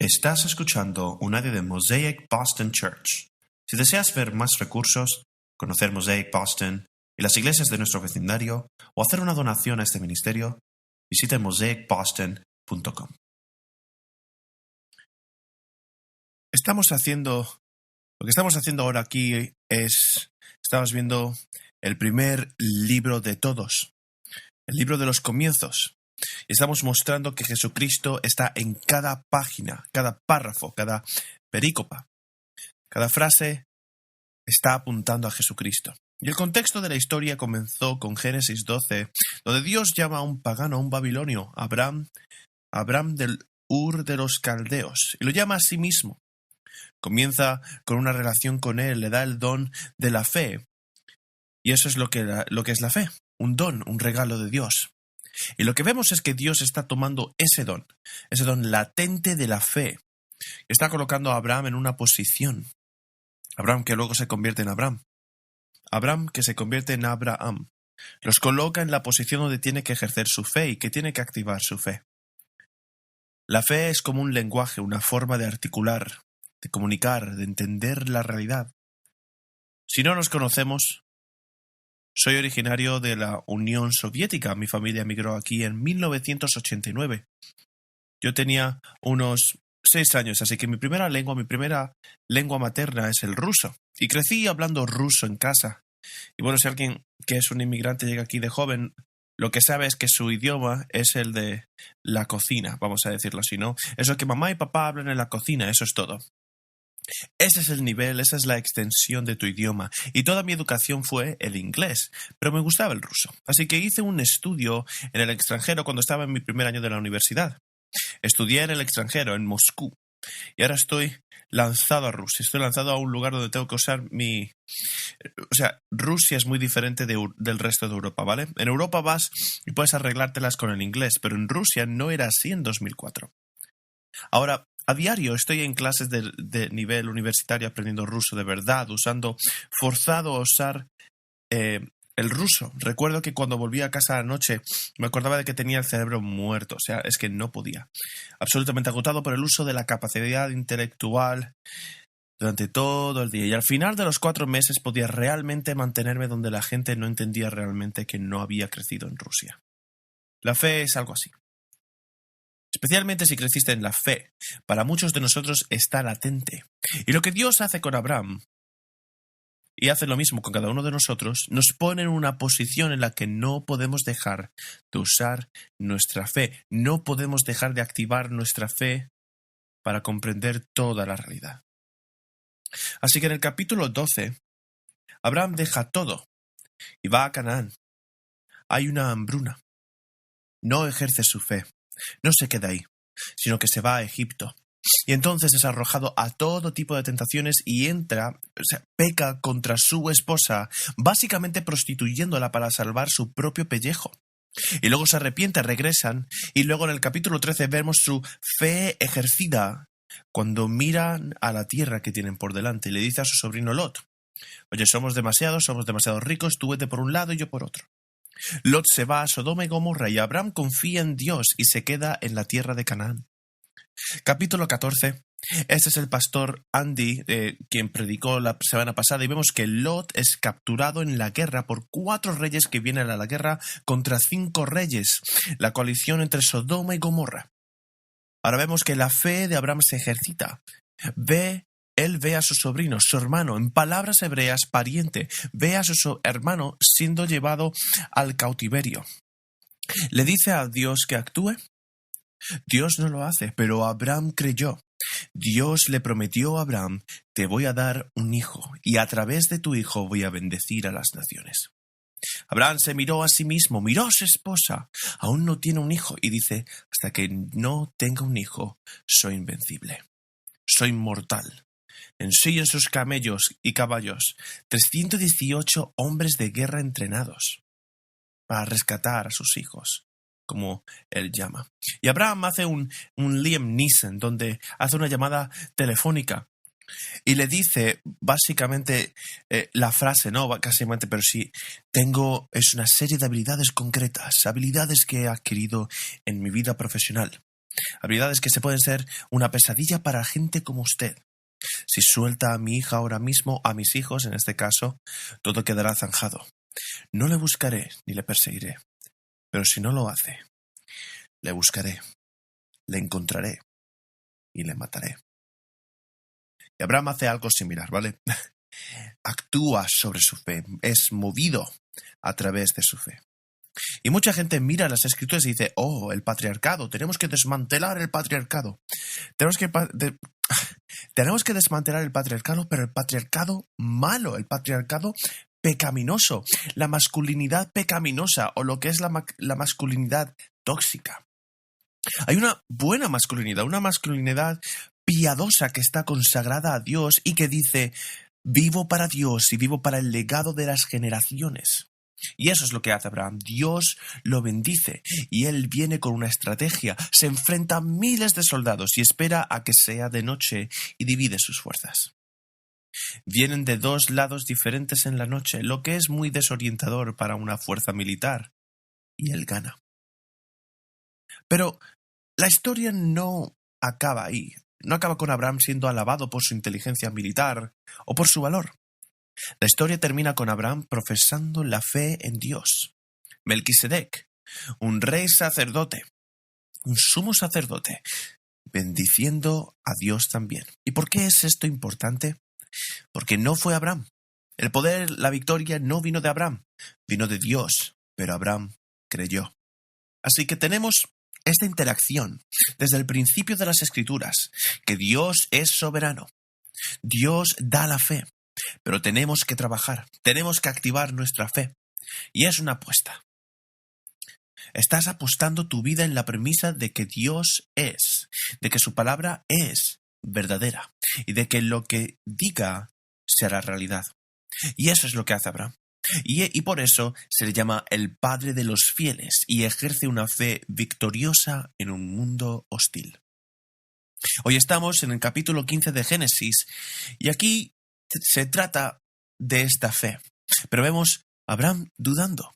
Estás escuchando un audio de Mosaic Boston Church. Si deseas ver más recursos, conocer Mosaic Boston y las iglesias de nuestro vecindario o hacer una donación a este ministerio, visita mosaicboston.com. Lo que estamos haciendo ahora aquí estamos viendo el primer libro de todos, el libro de los comienzos. Estamos mostrando que Jesucristo está en cada página, cada párrafo, cada perícopa. Cada frase está apuntando a Jesucristo. Y el contexto de la historia comenzó con Génesis 12, donde Dios llama a un pagano, a un babilonio, Abraham del Ur de los Caldeos, y lo llama a sí mismo. Comienza con una relación con él, le da el don de la fe. Y eso es lo que es la fe, un don, un regalo de Dios. Y lo que vemos es que Dios está tomando ese don latente de la fe. Está colocando a Abraham en una posición. Abraham que luego se convierte en Abraham. Abraham que se convierte en Abraham. Los coloca en la posición donde tiene que ejercer su fe y que tiene que activar su fe. La fe es como un lenguaje, una forma de articular, de comunicar, de entender la realidad. Si no nos conocemos, soy originario de la Unión Soviética. Mi familia emigró aquí en 1989. Yo tenía unos 6 años, así que mi primera lengua materna es el ruso. Y crecí hablando ruso en casa. Y bueno, si alguien que es un inmigrante llega aquí de joven, lo que sabe es que su idioma es el de la cocina, vamos a decirlo así, ¿no? Eso que mamá y papá hablan en la cocina, eso es todo. Ese es el nivel, esa es la extensión de tu idioma. Y toda mi educación fue el inglés, pero me gustaba el ruso. Así que hice un estudio en el extranjero cuando estaba en mi primer año de la universidad. Estudié en el extranjero, en Moscú. Y ahora estoy lanzado a Rusia. Estoy lanzado a un lugar donde tengo que usar Rusia es muy diferente del resto de Europa, ¿vale? En Europa vas y puedes arreglártelas con el inglés, pero en Rusia no era así en 2004. Ahora, a diario estoy en clases de nivel universitario aprendiendo ruso de verdad, forzado a usar el ruso. Recuerdo que cuando volví a casa anoche me acordaba de que tenía el cerebro muerto, o sea, es que no podía. Absolutamente agotado por el uso de la capacidad intelectual durante todo el día. Y al final de los 4 meses podía realmente mantenerme donde la gente no entendía realmente que no había crecido en Rusia. La fe es algo así. Especialmente si creciste en la fe, para muchos de nosotros está latente. Y lo que Dios hace con Abraham, y hace lo mismo con cada uno de nosotros, nos pone en una posición en la que no podemos dejar de usar nuestra fe. No podemos dejar de activar nuestra fe para comprender toda la realidad. Así que en el capítulo 12, Abraham deja todo y va a Canaán. Hay una hambruna. No ejerce su fe. No se queda ahí, sino que se va a Egipto. Y entonces es arrojado a todo tipo de tentaciones y peca contra su esposa, básicamente prostituyéndola para salvar su propio pellejo. Y luego se arrepiente, regresan, y luego en el capítulo 13 vemos su fe ejercida cuando miran a la tierra que tienen por delante y le dice a su sobrino Lot: oye, somos demasiado ricos, tú vete por un lado y yo por otro. Lot se va a Sodoma y Gomorra y Abraham confía en Dios y se queda en la tierra de Canaán. Capítulo 14. Este es el pastor Andy, quien predicó la semana pasada, y vemos que Lot es capturado en la guerra por 4 reyes que vienen a la guerra contra 5 reyes, la coalición entre Sodoma y Gomorra. Ahora vemos que la fe de Abraham se ejercita. Él ve a su sobrino, su hermano, en palabras hebreas, pariente. Ve a su hermano siendo llevado al cautiverio. ¿Le dice a Dios que actúe? Dios no lo hace, pero Abraham creyó. Dios le prometió a Abraham: te voy a dar un hijo, y a través de tu hijo voy a bendecir a las naciones. Abraham se miró a sí mismo, miró a su esposa. Aún no tiene un hijo, y dice: hasta que no tenga un hijo, soy invencible. Soy mortal. En sí y en sus camellos y caballos, 318 hombres de guerra entrenados para rescatar a sus hijos, como él llama. Y Abraham hace un Liam Neeson, donde hace una llamada telefónica y le dice básicamente la frase, no básicamente, pero sí, es una serie de habilidades concretas, habilidades que he adquirido en mi vida profesional. Habilidades que se pueden ser una pesadilla para gente como usted. Si suelta a mi hija ahora mismo, a mis hijos en este caso, todo quedará zanjado. No le buscaré ni le perseguiré. Pero si no lo hace, le buscaré, le encontraré y le mataré. Y Abraham hace algo similar, ¿vale? Actúa sobre su fe, es movido a través de su fe. Y mucha gente mira las escrituras y dice, oh, el patriarcado, tenemos que desmantelar el patriarcado. Tenemos que desmantelar el patriarcado, pero el patriarcado malo, el patriarcado pecaminoso, la masculinidad pecaminosa o lo que es la masculinidad tóxica. Hay una buena masculinidad, una masculinidad piadosa que está consagrada a Dios y que dice, vivo para Dios y vivo para el legado de las generaciones. Y eso es lo que hace Abraham. Dios lo bendice y él viene con una estrategia, se enfrenta a miles de soldados y espera a que sea de noche y divide sus fuerzas. Vienen de dos lados diferentes en la noche, lo que es muy desorientador para una fuerza militar, y él gana. Pero la historia no acaba ahí, no acaba con Abraham siendo alabado por su inteligencia militar o por su valor. La historia termina con Abraham profesando la fe en Dios. Melquisedec, un rey sacerdote, un sumo sacerdote, bendiciendo a Dios también. ¿Y por qué es esto importante? Porque no fue Abraham. El poder, la victoria no vino de Abraham, vino de Dios, pero Abraham creyó. Así que tenemos esta interacción desde el principio de las Escrituras, que Dios es soberano. Dios da la fe, pero tenemos que trabajar, tenemos que activar nuestra fe. Y es una apuesta. Estás apostando tu vida en la premisa de que Dios es, de que su palabra es verdadera y de que lo que diga será realidad. Y eso es lo que hace Abraham. Y por eso se le llama el padre de los fieles y ejerce una fe victoriosa en un mundo hostil. Hoy estamos en el capítulo 15 de Génesis y aquí se trata de esta fe. Pero vemos a Abraham dudando,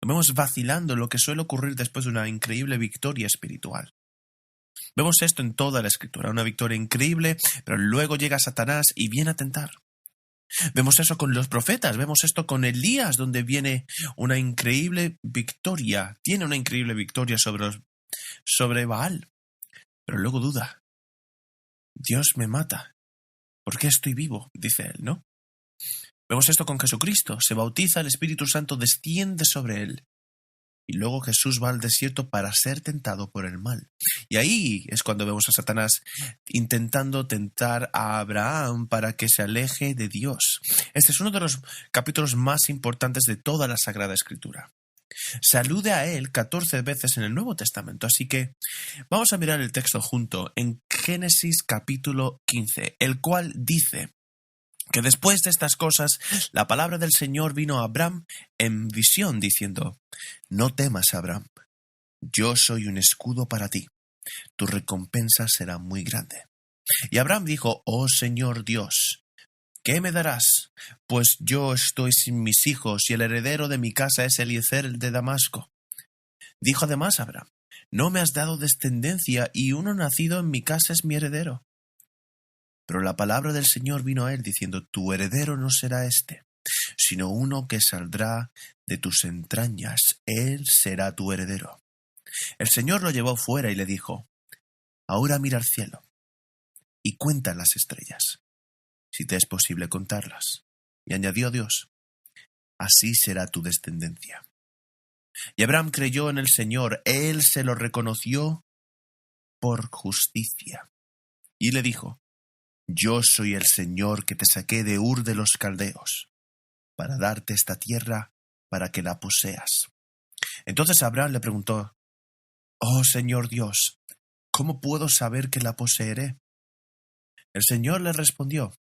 lo vemos vacilando, lo que suele ocurrir después de una increíble victoria espiritual. Vemos esto en toda la Escritura, una victoria increíble, pero luego llega Satanás y viene a tentar. Vemos eso con los profetas, vemos esto con Elías, donde viene una increíble victoria, tiene una increíble victoria sobre Baal, pero luego duda. Dios me mata. ¿Por qué estoy vivo? Dice él, ¿no? Vemos esto con Jesucristo, se bautiza, el Espíritu Santo desciende sobre él. Y luego Jesús va al desierto para ser tentado por el mal. Y ahí es cuando vemos a Satanás intentando tentar a Abraham para que se aleje de Dios. Este es uno de los capítulos más importantes de toda la Sagrada Escritura. Se alude a él 14 veces en el Nuevo Testamento, así que vamos a mirar el texto junto en Génesis capítulo 15, el cual dice que después de estas cosas, la palabra del Señor vino a Abraham en visión, diciendo, no temas, Abraham, yo soy un escudo para ti, tu recompensa será muy grande. Y Abraham dijo, oh Señor Dios, ¿qué me darás? Pues yo estoy sin mis hijos y el heredero de mi casa es Eliezer el de Damasco. Dijo además Abraham, no me has dado descendencia y uno nacido en mi casa es mi heredero. Pero la palabra del Señor vino a él diciendo, tu heredero no será este, sino uno que saldrá de tus entrañas, él será tu heredero. El Señor lo llevó fuera y le dijo, ahora mira al cielo y cuenta las estrellas, si te es posible contarlas. Y añadió Dios, así será tu descendencia. Y Abraham creyó en el Señor, él se lo reconoció por justicia. Y le dijo, yo soy el Señor que te saqué de Ur de los Caldeos, para darte esta tierra para que la poseas. Entonces Abraham le preguntó, oh Señor Dios, ¿cómo puedo saber que la poseeré? El Señor le respondió,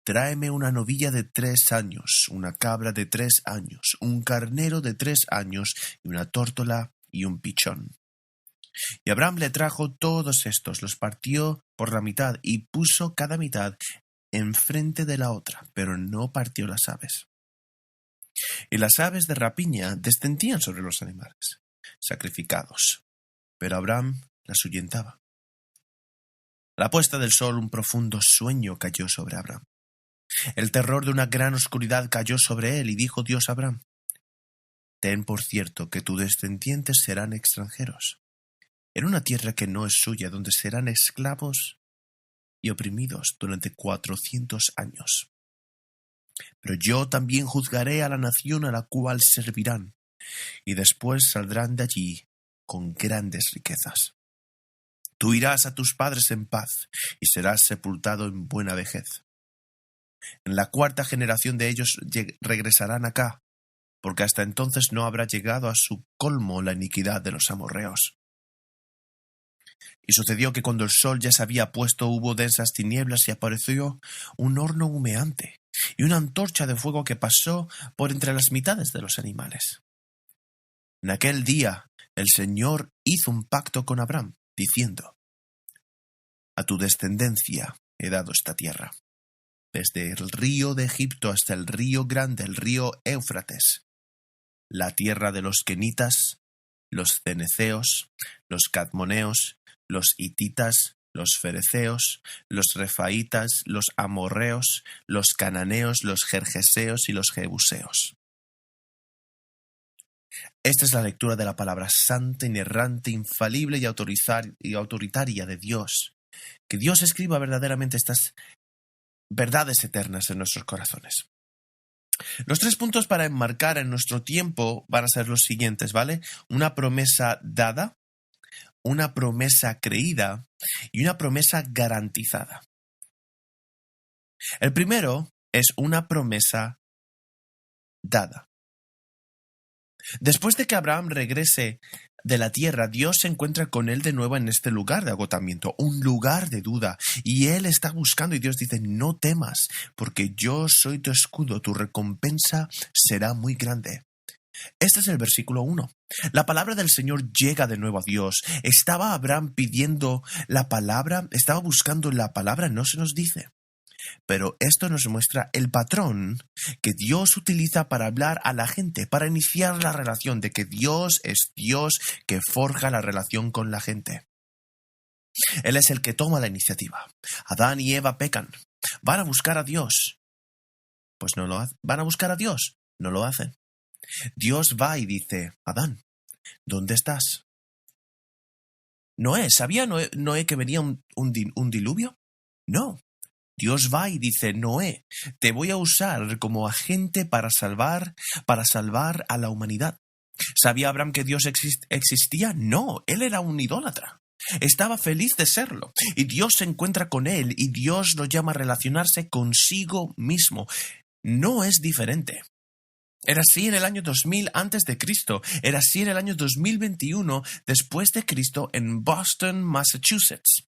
tráeme una novilla de 3 años, una cabra de 3 años, un carnero de 3 años y una tórtola y un pichón. Y Abraham le trajo todos estos, los partió por la mitad y puso cada mitad enfrente de la otra, pero no partió las aves. Y las aves de rapiña descendían sobre los animales sacrificados. Pero Abraham las ahuyentaba. A la puesta del sol un profundo sueño cayó sobre Abraham. El terror de una gran oscuridad cayó sobre él y dijo Dios a Abraham: ten por cierto que tus descendientes serán extranjeros, en una tierra que no es suya, donde serán esclavos y oprimidos durante 400 años. Pero yo también juzgaré a la nación a la cual servirán, y después saldrán de allí con grandes riquezas. Tú irás a tus padres en paz, y serás sepultado en buena vejez. En la 4ª generación de ellos regresarán acá, porque hasta entonces no habrá llegado a su colmo la iniquidad de los amorreos. Y sucedió que cuando el sol ya se había puesto hubo densas tinieblas y apareció un horno humeante y una antorcha de fuego que pasó por entre las mitades de los animales. En aquel día el Señor hizo un pacto con Abraham, diciendo: a tu descendencia he dado esta tierra, desde el río de Egipto hasta el río grande, el río Éufrates, la tierra de los quenitas, los cenezeos, los cadmoneos, los hititas, los fereceos, los refaitas, los amorreos, los cananeos, los gergeseos y los jebuseos. Esta es la lectura de la palabra santa, inerrante, infalible y autoritaria de Dios. Que Dios escriba verdaderamente estas verdades eternas en nuestros corazones. Los 3 puntos para enmarcar en nuestro tiempo van a ser los siguientes, ¿vale? Una promesa dada, una promesa creída y una promesa garantizada. El primero es una promesa dada. Después de que Abraham regrese de la tierra, Dios se encuentra con él de nuevo en este lugar de agotamiento, un lugar de duda, y él está buscando y Dios dice: no temas, porque yo soy tu escudo, tu recompensa será muy grande. Este es el versículo 1. La palabra del Señor llega de nuevo a Dios. ¿Estaba Abraham pidiendo la palabra? ¿Estaba buscando la palabra? No se nos dice. Pero esto nos muestra el patrón que Dios utiliza para hablar a la gente, para iniciar la relación, de que Dios es Dios que forja la relación con la gente. Él es el que toma la iniciativa. Adán y Eva pecan. Van a buscar a Dios. Pues no lo hacen. Van a buscar a Dios. No lo hacen. Dios va y dice: Adán, ¿dónde estás? Noé, ¿sabía Noé que venía un diluvio? No. Dios va y dice: Noé, te voy a usar como agente para salvar a la humanidad. ¿Sabía Abraham que Dios existía? No, él era un idólatra. Estaba feliz de serlo. Y Dios se encuentra con él y Dios lo llama a relacionarse consigo mismo. No es diferente. Era así en el año 2000 antes de Cristo. Era así en el año 2021 después de Cristo en Boston, Massachusetts.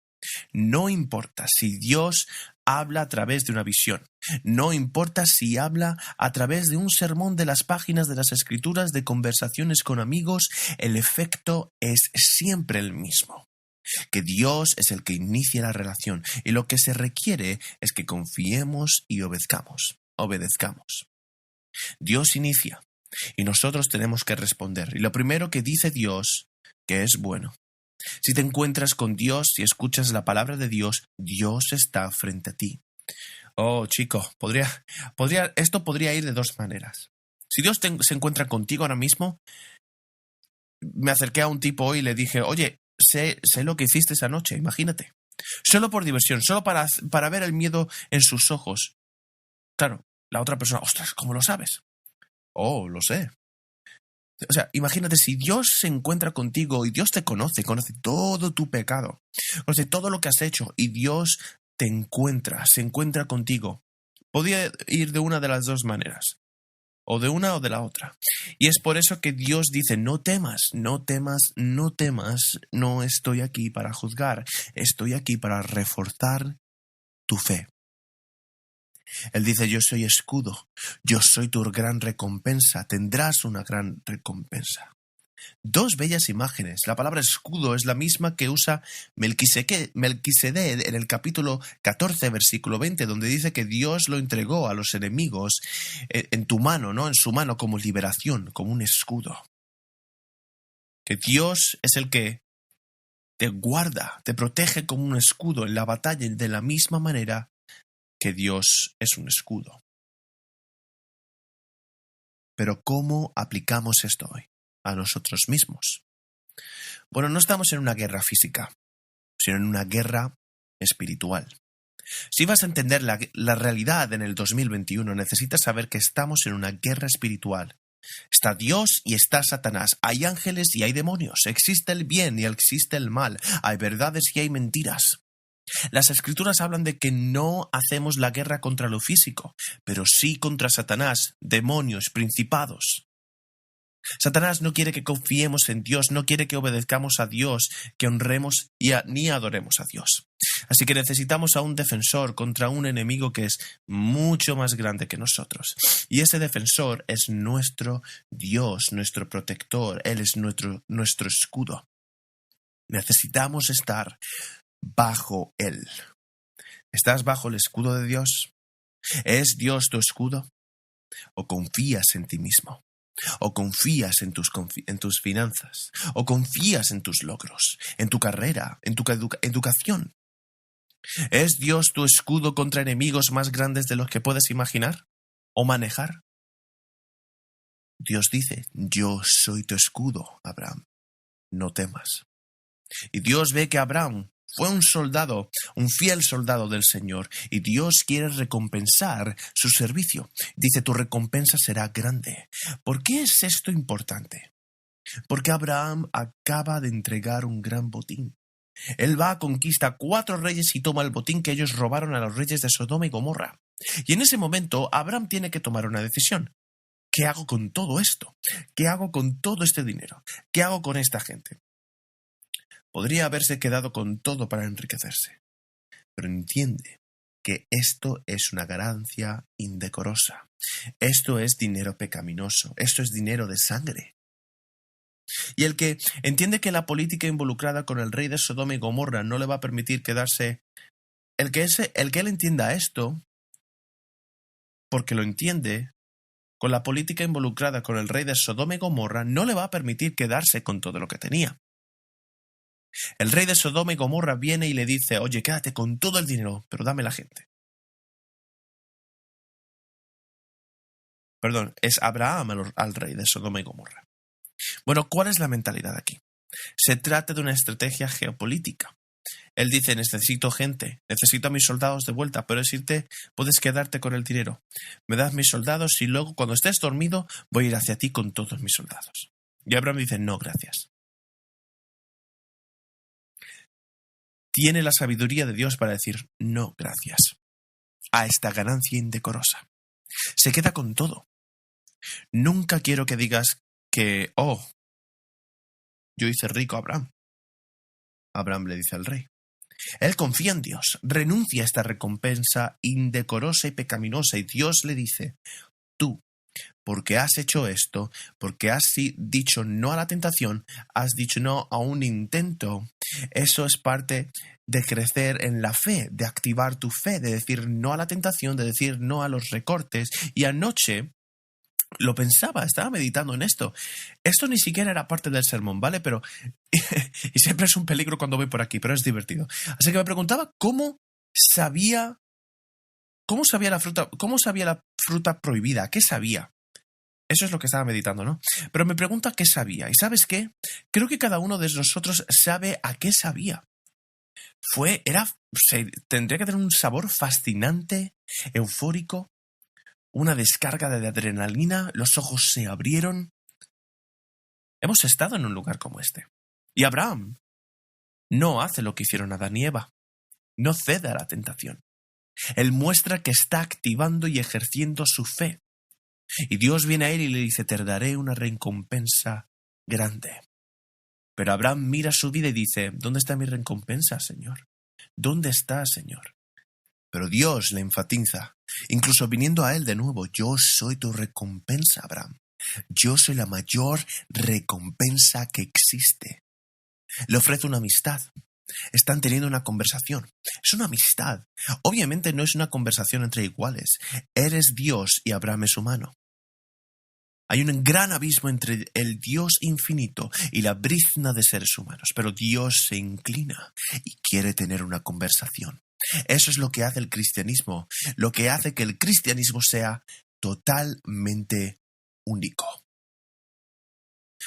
No importa si Dios habla a través de una visión. No importa si habla a través de un sermón de las páginas de las Escrituras, de conversaciones con amigos, el efecto es siempre el mismo. Que Dios es el que inicia la relación y lo que se requiere es que confiemos y obedezcamos. Dios inicia y nosotros tenemos que responder. Y lo primero que dice Dios, que es bueno. Si te encuentras con Dios, si escuchas la palabra de Dios, Dios está frente a ti. Oh, chico, esto podría ir de 2 maneras. Si Dios se encuentra contigo ahora mismo, me acerqué a un tipo hoy y le dije: oye, sé lo que hiciste esa noche, imagínate. Solo por diversión, solo para ver el miedo en sus ojos. Claro, la otra persona: ostras, ¿cómo lo sabes? Oh, lo sé. O sea, imagínate, si Dios se encuentra contigo y Dios te conoce todo tu pecado, conoce todo lo que has hecho y Dios se encuentra contigo. Podría ir de una de las 2 maneras, o de una o de la otra. Y es por eso que Dios dice: no temas, no estoy aquí para juzgar, estoy aquí para reforzar tu fe. Él dice: yo soy escudo, yo soy tu gran recompensa, tendrás una gran recompensa. 2 bellas imágenes. La palabra escudo es la misma que usa Melquisedec en el capítulo 14, versículo 20, donde dice que Dios lo entregó a los enemigos en tu mano, ¿no? En su mano, como liberación, como un escudo. Que Dios es el que te guarda, te protege como un escudo en la batalla de la misma manera que Dios es un escudo. Pero ¿cómo aplicamos esto hoy a nosotros mismos? Bueno, no estamos en una guerra física, sino en una guerra espiritual. Si vas a entender la realidad en el 2021, necesitas saber que estamos en una guerra espiritual. Está Dios y está Satanás. Hay ángeles y hay demonios. Existe el bien y existe el mal. Hay verdades y hay mentiras. Las escrituras hablan de que no hacemos la guerra contra lo físico, pero sí contra Satanás, demonios, principados. Satanás no quiere que confiemos en Dios, no quiere que obedezcamos a Dios, que honremos ni adoremos a Dios. Así que necesitamos a un defensor contra un enemigo que es mucho más grande que nosotros. Y ese defensor es nuestro Dios, nuestro protector. Él es nuestro escudo. Necesitamos estar bajo Él. ¿Estás bajo el escudo de Dios? ¿Es Dios tu escudo? ¿O confías en ti mismo? ¿O confías en tus finanzas? ¿O confías en tus logros? ¿En tu carrera? ¿En tu educación? ¿Es Dios tu escudo contra enemigos más grandes de los que puedes imaginar o manejar? Dios dice, yo soy tu escudo, Abraham, no temas. Y Dios ve que Abraham fue un soldado, un fiel soldado del Señor, y Dios quiere recompensar su servicio. Dice, tu recompensa será grande. ¿Por qué es esto importante? Porque Abraham acaba de entregar un gran botín. Él va, conquista a 4 reyes y toma el botín que ellos robaron a los reyes de Sodoma y Gomorra. Y en ese momento, Abraham tiene que tomar una decisión. ¿Qué hago con todo esto? ¿Qué hago con todo este dinero? ¿Qué hago con esta gente? Podría haberse quedado con todo para enriquecerse, pero entiende que esto es una ganancia indecorosa. Esto es dinero pecaminoso, esto es dinero de sangre. Y el que entiende que la política involucrada con el rey de Sodoma y Gomorra no le va a permitir quedarse... El que él entienda esto, porque lo entiende, con la política involucrada con el rey de Sodoma y Gomorra, no le va a permitir quedarse con todo lo que tenía. El rey de Sodoma y Gomorra viene y le dice, oye, quédate con todo el dinero, pero dame la gente. Perdón, es Abraham al rey de Sodoma y Gomorra. Bueno, ¿cuál es la mentalidad aquí? Se trata de una estrategia geopolítica. Él dice, necesito gente, necesito a mis soldados de vuelta, pero decirte, puedes quedarte con el dinero. Me das mis soldados y luego, cuando estés dormido, voy a ir hacia ti con todos mis soldados. Y Abraham dice, no, gracias. Tiene la sabiduría de Dios para decir, no, gracias, a esta ganancia indecorosa. Se queda con todo. Nunca quiero que digas que, yo hice rico a Abraham. Abraham le dice al rey. Él confía en Dios, renuncia a esta recompensa indecorosa y pecaminosa, y Dios le dice, tú, porque has hecho esto, porque has dicho no a la tentación, has dicho no a un intento, eso es parte de crecer en la fe, de activar tu fe, de decir no a la tentación, de decir no a los recortes. Y anoche lo pensaba, estaba meditando en esto. Esto ni siquiera era parte del sermón, ¿vale? Pero, y siempre es un peligro cuando voy por aquí, pero es divertido. Así que me preguntaba cómo sabía la fruta prohibida, ¿qué sabía? Eso es lo que estaba meditando, ¿no? Pero me pregunta qué sabía. ¿Y sabes qué? Creo que cada uno de nosotros sabe a qué sabía. Tendría que tener un sabor fascinante, eufórico, una descarga de adrenalina, los ojos se abrieron. Hemos estado en un lugar como este. Y Abraham no hace lo que hicieron Adán y Eva. No cede a la tentación. Él muestra que está activando y ejerciendo su fe. Y Dios viene a él y le dice, te daré una recompensa grande. Pero Abraham mira su vida y dice, ¿dónde está mi recompensa, Señor? ¿Dónde está, Señor? Pero Dios le enfatiza, incluso viniendo a él de nuevo, yo soy tu recompensa, Abraham. Yo soy la mayor recompensa que existe. Le ofrece una amistad. Están teniendo una conversación. Es una amistad. Obviamente no es una conversación entre iguales. Eres Dios y Abraham es humano. Hay un gran abismo entre el Dios infinito y la brizna de seres humanos, pero Dios se inclina y quiere tener una conversación. Eso es lo que hace el cristianismo, lo que hace que el cristianismo sea totalmente único.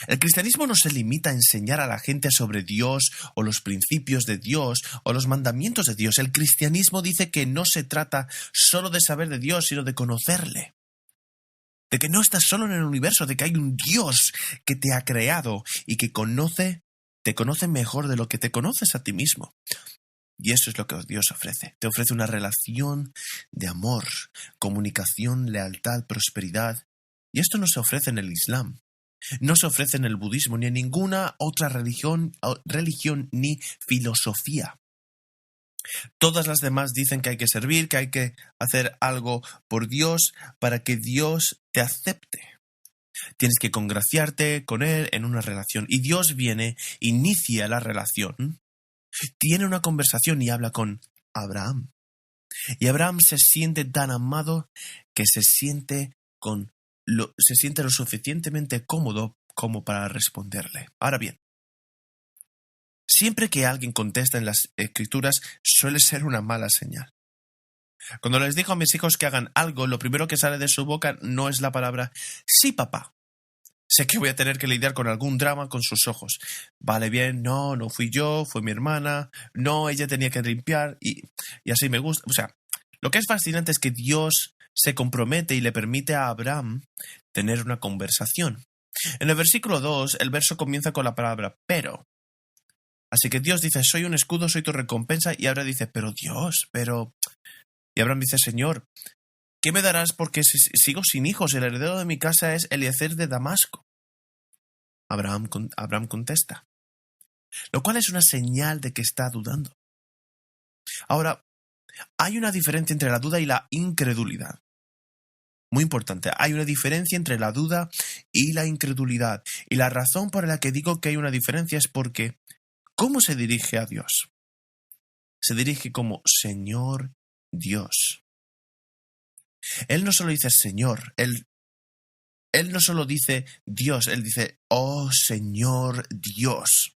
El cristianismo no se limita a enseñar a la gente sobre Dios o los principios de Dios o los mandamientos de Dios. El cristianismo dice que no se trata solo de saber de Dios, sino de conocerle. De que no estás solo en el universo, de que hay un Dios que te ha creado y que te conoce mejor de lo que te conoces a ti mismo. Y eso es lo que Dios ofrece. Te ofrece una relación de amor, comunicación, lealtad, prosperidad. Y esto no se ofrece en el Islam. No se ofrece en el budismo ni en ninguna otra religión ni filosofía. Todas las demás dicen que hay que servir, que hay que hacer algo por Dios para que Dios te acepte. Tienes que congraciarte con Él en una relación. Y Dios viene, inicia la relación, tiene una conversación y habla con Abraham. Y Abraham se siente tan amado que se siente lo suficientemente cómodo como para responderle. Ahora bien, siempre que alguien contesta en las escrituras suele ser una mala señal. Cuando les digo a mis hijos que hagan algo, lo primero que sale de su boca no es la palabra «sí, papá». Sé que voy a tener que lidiar con algún drama con sus ojos. Vale, bien, no fui yo, fue mi hermana, no, ella tenía que limpiar y así me gusta. O sea, lo que es fascinante es que Dios se compromete y le permite a Abraham tener una conversación. En el versículo 2, el verso comienza con la palabra «pero». Así que Dios dice, soy un escudo, soy tu recompensa, y Abraham dice, pero Dios, pero... Y Abraham dice, Señor, ¿qué me darás porque sigo sin hijos? El heredero de mi casa es Eliezer de Damasco. Abraham contesta, lo cual es una señal de que está dudando. Ahora, hay una diferencia entre la duda y la incredulidad. Muy importante, hay una diferencia entre la duda y la incredulidad. Y la razón por la que digo que hay una diferencia es porque, ¿cómo se dirige a Dios? Se dirige como Señor Dios. Él no solo dice Señor, Él no solo dice Dios, Él dice, oh Señor Dios.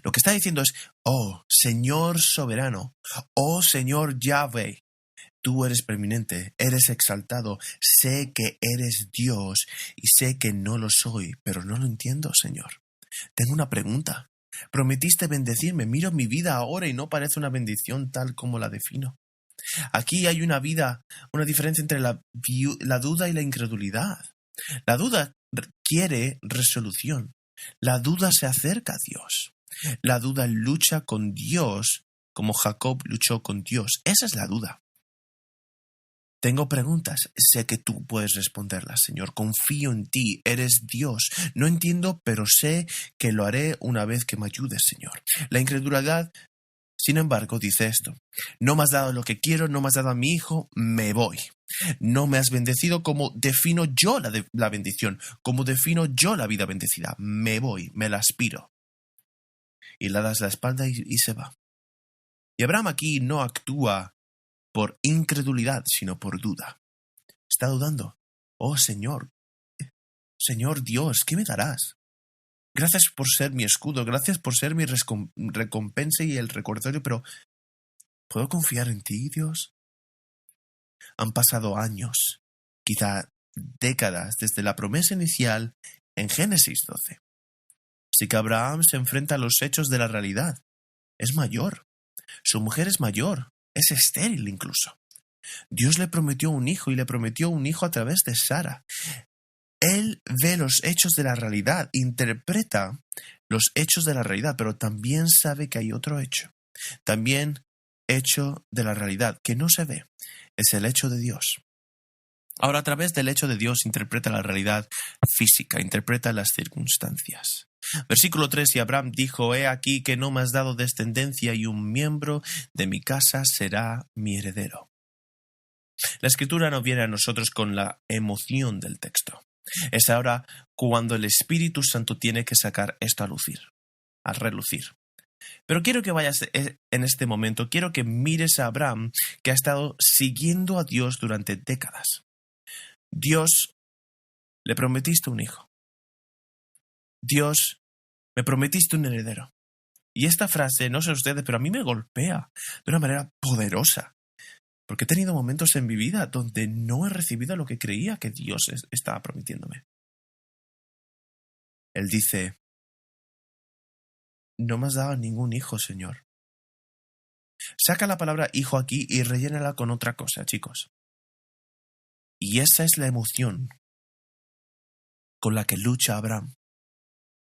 Lo que está diciendo es, oh Señor soberano, oh Señor Yahweh. Tú eres preeminente, eres exaltado, sé que eres Dios y sé que no lo soy, pero no lo entiendo, Señor. Tengo una pregunta. Prometiste bendecirme, miro mi vida ahora y no parece una bendición tal como la defino. Aquí hay una diferencia entre la duda y la incredulidad. La duda quiere resolución. La duda se acerca a Dios. La duda lucha con Dios como Jacob luchó con Dios. Esa es la duda. Tengo preguntas, sé que tú puedes responderlas, Señor. Confío en ti, eres Dios. No entiendo, pero sé que lo haré una vez que me ayudes, Señor. La incredulidad, sin embargo, dice esto. No me has dado lo que quiero, no me has dado a mi hijo, me voy. No me has bendecido como defino yo la bendición, como defino yo la vida bendecida. Me voy, me la aspiro. Y le das la espalda y se va. Y Abraham aquí no actúa por incredulidad, sino por duda. Está dudando. Oh Señor, Señor Dios, ¿qué me darás? Gracias por ser mi escudo, gracias por ser mi recompensa y el recordatorio, pero ¿puedo confiar en ti, Dios? Han pasado años, quizá décadas, desde la promesa inicial en Génesis 12. Así que Abraham se enfrenta a los hechos de la realidad. Es mayor. Su mujer es mayor. Es estéril incluso. Dios le prometió un hijo y le prometió un hijo a través de Sara. Él ve los hechos de la realidad, interpreta los hechos de la realidad, pero también sabe que hay otro hecho. También hecho de la realidad que no se ve. Es el hecho de Dios. Ahora, a través del hecho de Dios interpreta la realidad física, interpreta las circunstancias. Versículo 3, y Abraham dijo, he aquí que no me has dado descendencia y un miembro de mi casa será mi heredero. La escritura no viene a nosotros con la emoción del texto. Es ahora cuando el Espíritu Santo tiene que sacar esto a relucir. Pero quiero que vayas en este momento, quiero que mires a Abraham, que ha estado siguiendo a Dios durante décadas. Dios le prometiste un hijo. Dios, me prometiste un heredero. Y esta frase, no sé ustedes, pero a mí me golpea de una manera poderosa. Porque he tenido momentos en mi vida donde no he recibido lo que creía que Dios estaba prometiéndome. Él dice, no me has dado ningún hijo, Señor. Saca la palabra hijo aquí y rellénala con otra cosa, chicos. Y esa es la emoción con la que lucha Abraham.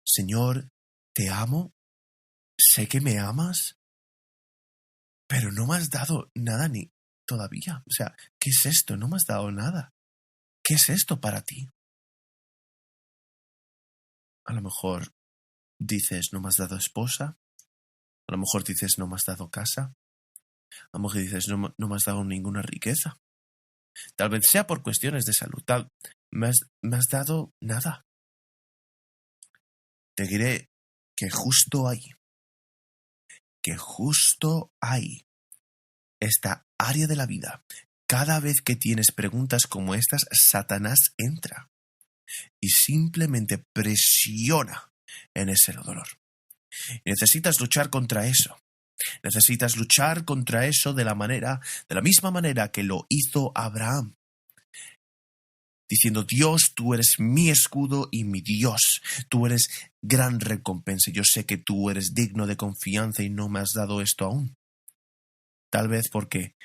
Señor, te amo, sé que me amas, pero no me has dado nada ni todavía. O sea, ¿qué es esto? No me has dado nada. ¿Qué es esto para ti? A lo mejor dices, no me has dado esposa. A lo mejor dices, no me has dado casa. A lo mejor dices, no me has dado ninguna riqueza. Tal vez sea por cuestiones de salud. Me has dado nada. Te diré que justo ahí, esta área de la vida, cada vez que tienes preguntas como estas, Satanás entra y simplemente presiona en ese dolor. Y necesitas luchar contra eso. Necesitas luchar contra eso de la misma manera que lo hizo Abraham. Diciendo, Dios, tú eres mi escudo y mi Dios. Tú eres gran recompensa. Yo sé que tú eres digno de confianza y no me has dado esto aún. Tal vez porque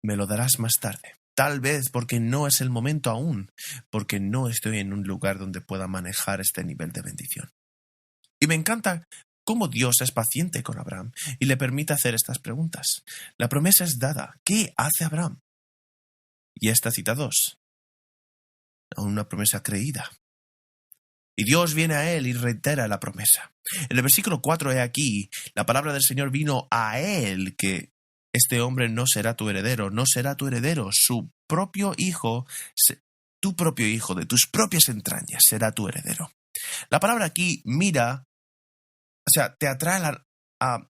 me lo darás más tarde. Tal vez porque no es el momento aún. Porque no estoy en un lugar donde pueda manejar este nivel de bendición. Y me encanta cómo Dios es paciente con Abraham y le permite hacer estas preguntas. La promesa es dada. ¿Qué hace Abraham? Y esta cita 2. Una promesa creída. Y Dios viene a él y reitera la promesa. En el versículo 4 he aquí, la palabra del Señor vino a él, que este hombre no será tu heredero, su propio hijo, tu propio hijo de tus propias entrañas será tu heredero. La palabra aquí mira, o sea, te atrae a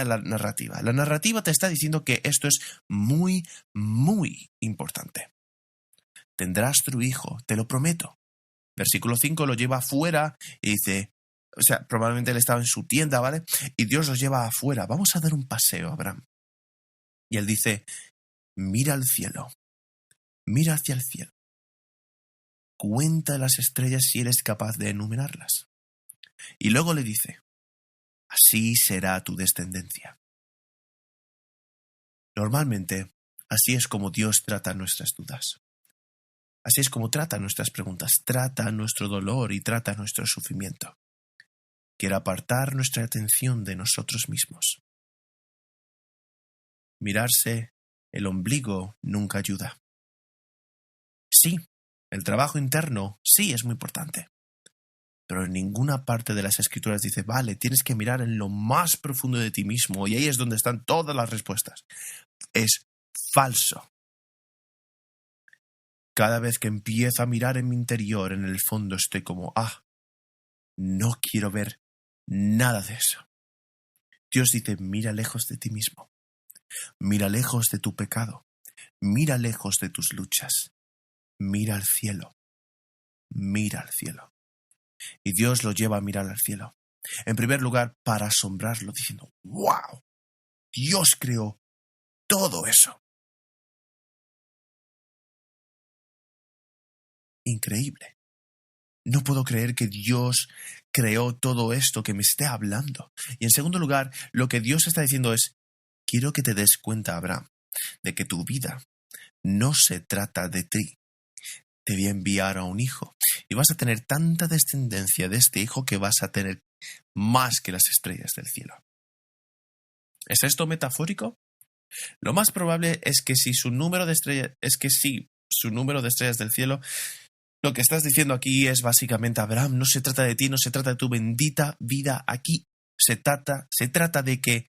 la narrativa. La narrativa te está diciendo que esto es muy, muy importante. Tendrás tu hijo, te lo prometo. Versículo 5 lo lleva afuera y dice, o sea, probablemente él estaba en su tienda, ¿vale? Y Dios los lleva afuera. Vamos a dar un paseo, Abraham. Y él dice, mira al cielo, mira hacia el cielo. Cuenta las estrellas si eres capaz de enumerarlas. Y luego le dice, así será tu descendencia. Normalmente, así es como Dios trata nuestras dudas. Así es como trata nuestras preguntas, trata nuestro dolor y trata nuestro sufrimiento. Quiere apartar nuestra atención de nosotros mismos. Mirarse el ombligo nunca ayuda. Sí, el trabajo interno sí es muy importante. Pero en ninguna parte de las Escrituras dice, vale, tienes que mirar en lo más profundo de ti mismo y ahí es donde están todas las respuestas. Es falso. Cada vez que empiezo a mirar en mi interior, en el fondo estoy como, no quiero ver nada de eso. Dios dice, mira lejos de ti mismo. Mira lejos de tu pecado. Mira lejos de tus luchas. Mira al cielo. Mira al cielo. Y Dios lo lleva a mirar al cielo. En primer lugar, para asombrarlo, diciendo, ¡wow! Dios creó todo eso. Increíble. No puedo creer que Dios creó todo esto que me esté hablando. Y en segundo lugar, lo que Dios está diciendo es, quiero que te des cuenta, Abraham, de que tu vida no se trata de ti. Te voy a enviar a un hijo y vas a tener tanta descendencia de este hijo que vas a tener más que las estrellas del cielo. ¿Es esto metafórico? Lo más probable es que su número de estrellas del cielo, lo que estás diciendo aquí es básicamente, Abraham, no se trata de ti, no se trata de tu bendita vida aquí. Se trata de que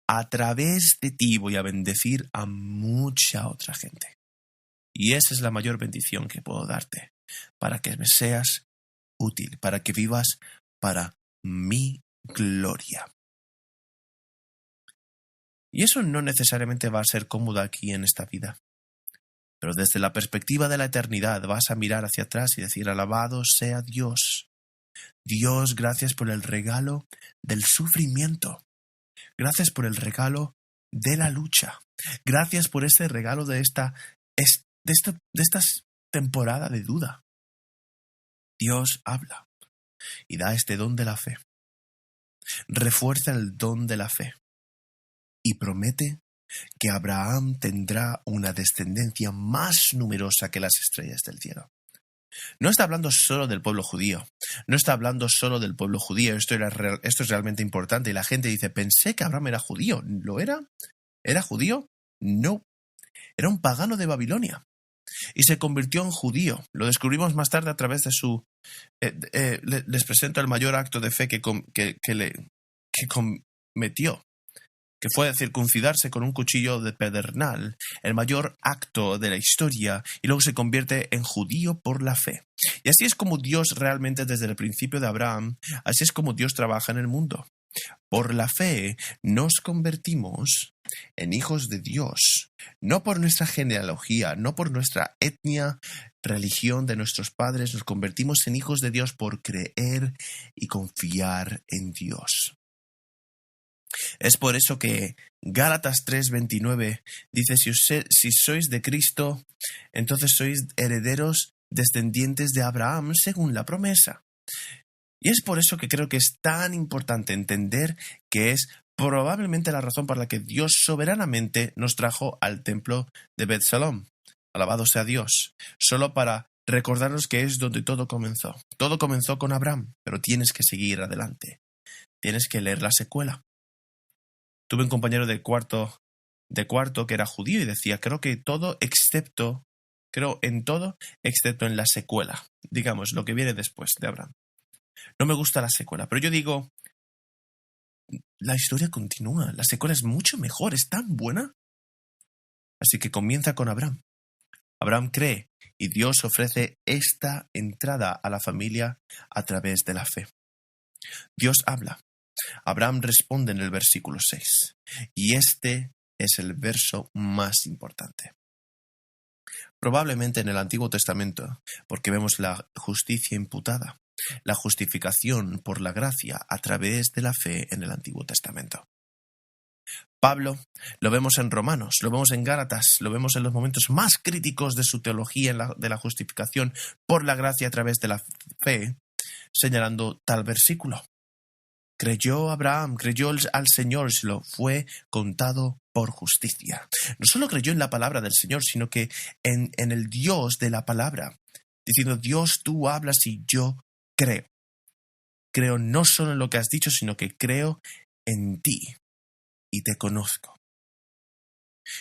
a través de ti voy a bendecir a mucha otra gente. Y esa es la mayor bendición que puedo darte, para que me seas útil, para que vivas para mi gloria. Y eso no necesariamente va a ser cómodo aquí en esta vida. Pero desde la perspectiva de la eternidad vas a mirar hacia atrás y decir, alabado sea Dios. Dios, gracias por el regalo del sufrimiento. Gracias por el regalo de la lucha. Gracias por este regalo de esta temporada de duda. Dios habla y da este don de la fe. Refuerza el don de la fe y promete que Abraham tendrá una descendencia más numerosa que las estrellas del cielo. No está hablando solo del pueblo judío. No está hablando solo del pueblo judío. Esto es realmente importante. Y la gente dice, pensé que Abraham era judío. ¿Lo era? ¿Era judío? No. Era un pagano de Babilonia. Y se convirtió en judío. Lo descubrimos más tarde a través de su... les presento el mayor acto de fe que cometió, que fue circuncidarse con un cuchillo de pedernal, el mayor acto de la historia, y luego se convierte en judío por la fe. Y así es como Dios realmente desde el principio de Abraham, así es como Dios trabaja en el mundo. Por la fe nos convertimos en hijos de Dios, no por nuestra genealogía, no por nuestra etnia, religión de nuestros padres, nos convertimos en hijos de Dios por creer y confiar en Dios. Es por eso que Gálatas 3:29 dice, si sois de Cristo, entonces sois herederos descendientes de Abraham según la promesa. Y es por eso que creo que es tan importante entender que es probablemente la razón por la que Dios soberanamente nos trajo al templo de Bet Shalom. Alabado sea Dios. Solo para recordarnos que es donde todo comenzó. Todo comenzó con Abraham, pero tienes que seguir adelante. Tienes que leer la secuela. Tuve un compañero de cuarto que era judío y decía, creo en todo excepto en la secuela. Digamos, lo que viene después de Abraham. No me gusta la secuela, pero yo digo, la historia continúa, la secuela es mucho mejor, es tan buena. Así que comienza con Abraham. Abraham cree y Dios ofrece esta entrada a la familia a través de la fe. Dios habla. Abraham responde en el versículo 6. Y este es el verso más importante. Probablemente en el Antiguo Testamento, porque vemos la justicia imputada, la justificación por la gracia a través de la fe en el Antiguo Testamento. Pablo lo vemos en Romanos, lo vemos en Gálatas, lo vemos en los momentos más críticos de su teología de la justificación por la gracia a través de la fe, señalando tal versículo. Creyó Abraham, creyó al Señor, se lo fue contado por justicia. No solo creyó en la palabra del Señor, sino que en el Dios de la palabra, diciendo, Dios, tú hablas y yo creo. Creo no solo en lo que has dicho, sino que creo en ti y te conozco.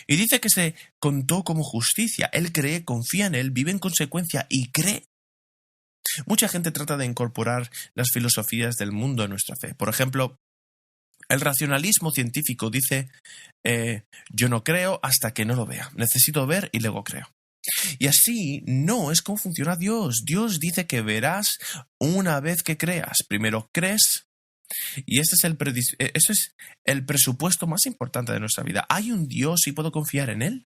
Y dice que se contó como justicia. Él cree, confía en él, vive en consecuencia y cree. Mucha gente trata de incorporar las filosofías del mundo a nuestra fe. Por ejemplo, el racionalismo científico dice, yo no creo hasta que no lo vea. Necesito ver y luego creo. Y así no es como funciona Dios. Dios dice que verás una vez que creas. Primero crees y ese es el presupuesto más importante de nuestra vida. ¿Hay un Dios y puedo confiar en él?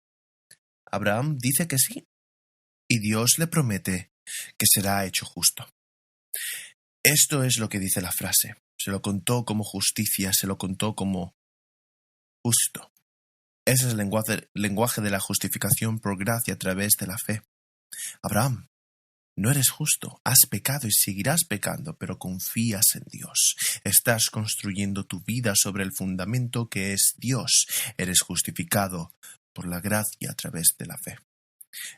Abraham dice que sí. Y Dios le promete que será hecho justo. Esto es lo que dice la frase. Se lo contó como justicia, se lo contó como justo. Ese es el lenguaje de la justificación por gracia a través de la fe. Abraham, no eres justo, has pecado y seguirás pecando, pero confías en Dios. Estás construyendo tu vida sobre el fundamento que es Dios. Eres justificado por la gracia a través de la fe.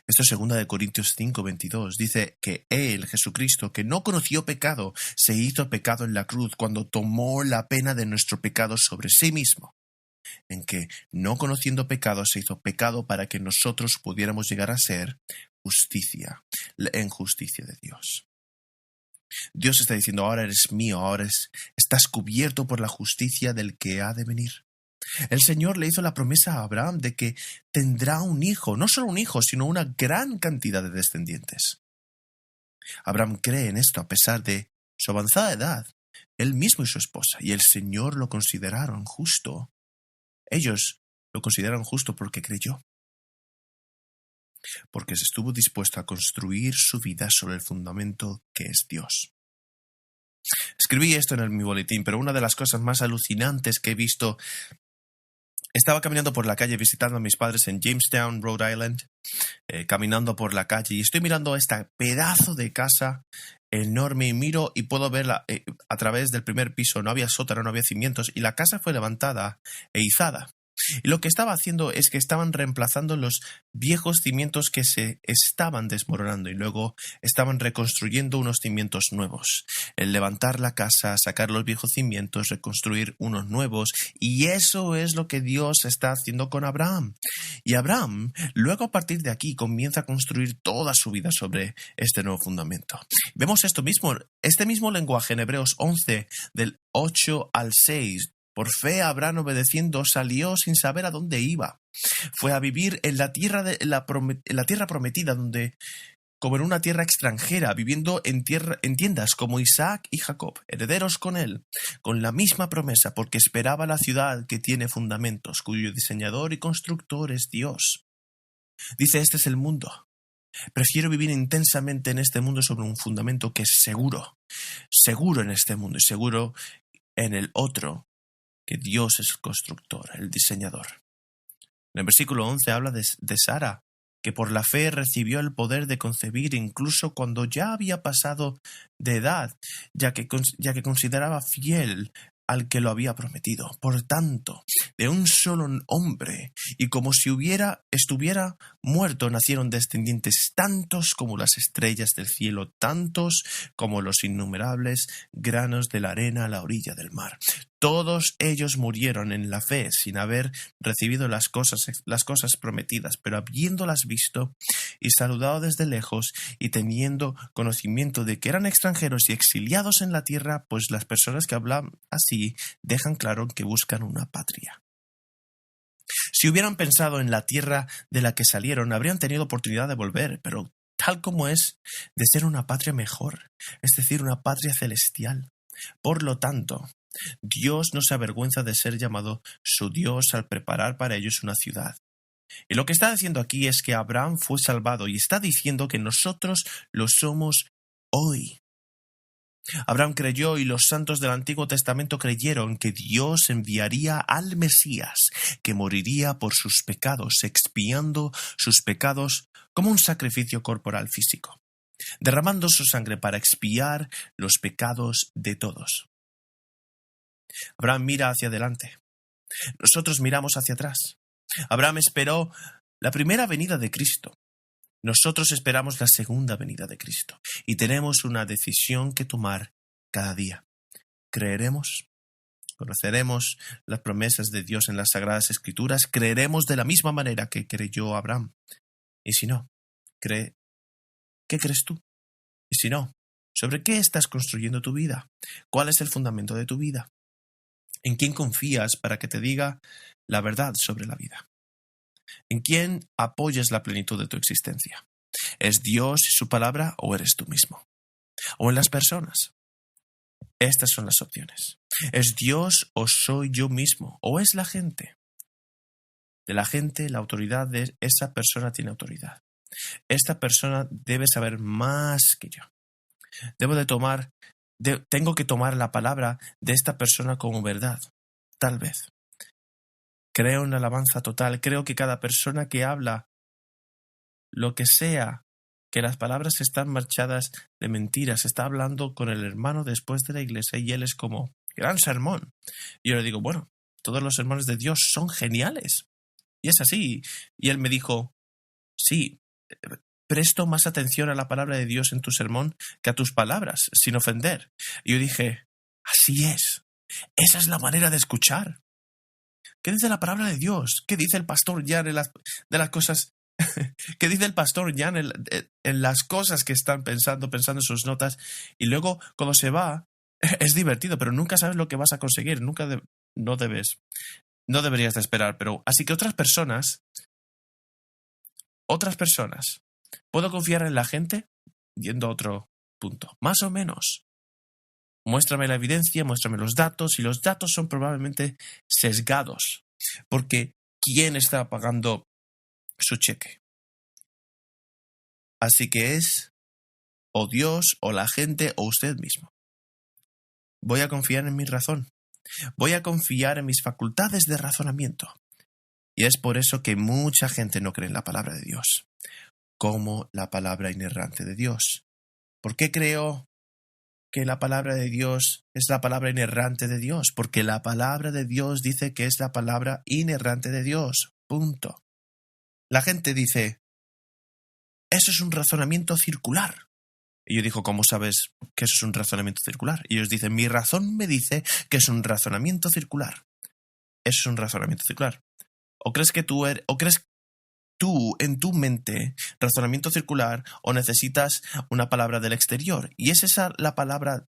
Esto es 2 Corintios 5:22. Dice que Él, Jesucristo, que no conoció pecado, se hizo pecado en la cruz cuando tomó la pena de nuestro pecado sobre sí mismo. En que, no conociendo pecado, se hizo pecado para que nosotros pudiéramos llegar a ser justicia, en justicia de Dios. Dios está diciendo, ahora eres mío, estás cubierto por la justicia del que ha de venir. El Señor le hizo la promesa a Abraham de que tendrá un hijo, no solo un hijo, sino una gran cantidad de descendientes. Abraham cree en esto a pesar de su avanzada edad, él mismo y su esposa, y el Señor lo consideraron justo. Ellos lo consideraron justo porque creyó. porque se estuvo dispuesto a construir su vida sobre el fundamento que es Dios. Escribí esto en mi boletín, pero una de las cosas más alucinantes que he visto. Estaba caminando por la calle visitando a mis padres en Jamestown, Rhode Island, caminando por la calle y estoy mirando este pedazo de casa enorme y miro y puedo verla a través del primer piso. No había sótano, no había cimientos y la casa fue levantada e izada. Y lo que estaba haciendo es que estaban reemplazando los viejos cimientos que se estaban desmoronando y luego estaban reconstruyendo unos cimientos nuevos. El levantar la casa, sacar los viejos cimientos, reconstruir unos nuevos, y eso es lo que Dios está haciendo con Abraham. Y Abraham, luego a partir de aquí, comienza a construir toda su vida sobre este nuevo fundamento. Vemos este mismo lenguaje en Hebreos 11, del 8 al 6. Por fe, Abraham, obedeciendo, salió sin saber a dónde iba. Fue a vivir en la tierra prometida, como en una tierra extranjera, viviendo en tiendas como Isaac y Jacob, herederos con él, con la misma promesa, porque esperaba la ciudad que tiene fundamentos, cuyo diseñador y constructor es Dios. Dice, este es el mundo. Prefiero vivir intensamente en este mundo sobre un fundamento que es seguro en este mundo y seguro en el otro, que Dios es el constructor, el diseñador. En el versículo 11 habla de Sara, que por la fe recibió el poder de concebir incluso cuando ya había pasado de edad, ya que consideraba fiel al que lo había prometido. Por tanto, de un solo hombre, y como si estuviera muerto, nacieron descendientes tantos como las estrellas del cielo, tantos como los innumerables granos de la arena a la orilla del mar. Todos ellos murieron en la fe, sin haber recibido las cosas prometidas, pero habiéndolas visto y saludado desde lejos y teniendo conocimiento de que eran extranjeros y exiliados en la tierra, pues las personas que hablan así dejan claro que buscan una patria. Si hubieran pensado en la tierra de la que salieron, habrían tenido oportunidad de volver, pero tal como es, de ser una patria mejor, es decir, una patria celestial. Por lo tanto, Dios no se avergüenza de ser llamado su Dios al preparar para ellos una ciudad. Y lo que está diciendo aquí es que Abraham fue salvado y está diciendo que nosotros lo somos hoy. Abraham creyó y los santos del Antiguo Testamento creyeron que Dios enviaría al Mesías, que moriría por sus pecados, expiando sus pecados como un sacrificio corporal físico, derramando su sangre para expiar los pecados de todos. Abraham mira hacia adelante. Nosotros miramos hacia atrás. Abraham esperó la primera venida de Cristo. Nosotros esperamos la segunda venida de Cristo. Y tenemos una decisión que tomar cada día. ¿Creeremos? ¿Conoceremos las promesas de Dios en las Sagradas Escrituras? ¿Creeremos de la misma manera que creyó Abraham? Y si no, ¿qué crees tú? Y si no, ¿sobre qué estás construyendo tu vida? ¿Cuál es el fundamento de tu vida? ¿En quién confías para que te diga la verdad sobre la vida? ¿En quién apoyas la plenitud de tu existencia? ¿Es Dios y su palabra o eres tú mismo? ¿O en las personas? Estas son las opciones. ¿Es Dios o soy yo mismo? ¿O es la gente? De la gente, la autoridad de esa persona tiene autoridad. Esta persona debe saber más que yo. Tengo que tomar la palabra de esta persona como verdad. Tal vez. Creo en la alabanza total. Creo que cada persona que habla, lo que sea, que las palabras están marchadas de mentiras, está hablando con el hermano después de la iglesia y él es como, gran sermón. Y yo le digo, bueno, todos los sermones de Dios son geniales. Y es así. Y él me dijo, sí, presto más atención a la palabra de Dios en tu sermón que a tus palabras, sin ofender. Y yo dije, así es. Esa es la manera de escuchar. ¿Qué dice la palabra de Dios? ¿Qué dice el pastor Jan de las cosas? ¿Qué dice el pastor Jan en las cosas que están pensando en sus notas? Y luego, cuando se va, es divertido, pero nunca sabes lo que vas a conseguir. No deberías de esperar. Pero así que otras personas, ¿puedo confiar en la gente? Yendo a otro punto. Más o menos. Muéstrame la evidencia, muéstrame los datos, y los datos son probablemente sesgados. Porque ¿quién está pagando su cheque? Así que es o Dios, o la gente, o usted mismo. Voy a confiar en mi razón. Voy a confiar en mis facultades de razonamiento. Y es por eso que mucha gente no cree en la palabra de Dios, como la palabra inerrante de Dios. ¿Por qué creo que la palabra de Dios es la palabra inerrante de Dios? Porque la palabra de Dios dice que es la palabra inerrante de Dios. Punto. La gente dice, eso es un razonamiento circular. Y yo digo, ¿cómo sabes que eso es un razonamiento circular? Y ellos dicen, mi razón me dice que es un razonamiento circular. Eso es un razonamiento circular. ¿O crees que tú en tu mente razonamiento circular o necesitas una palabra del exterior? ¿Y es esa palabra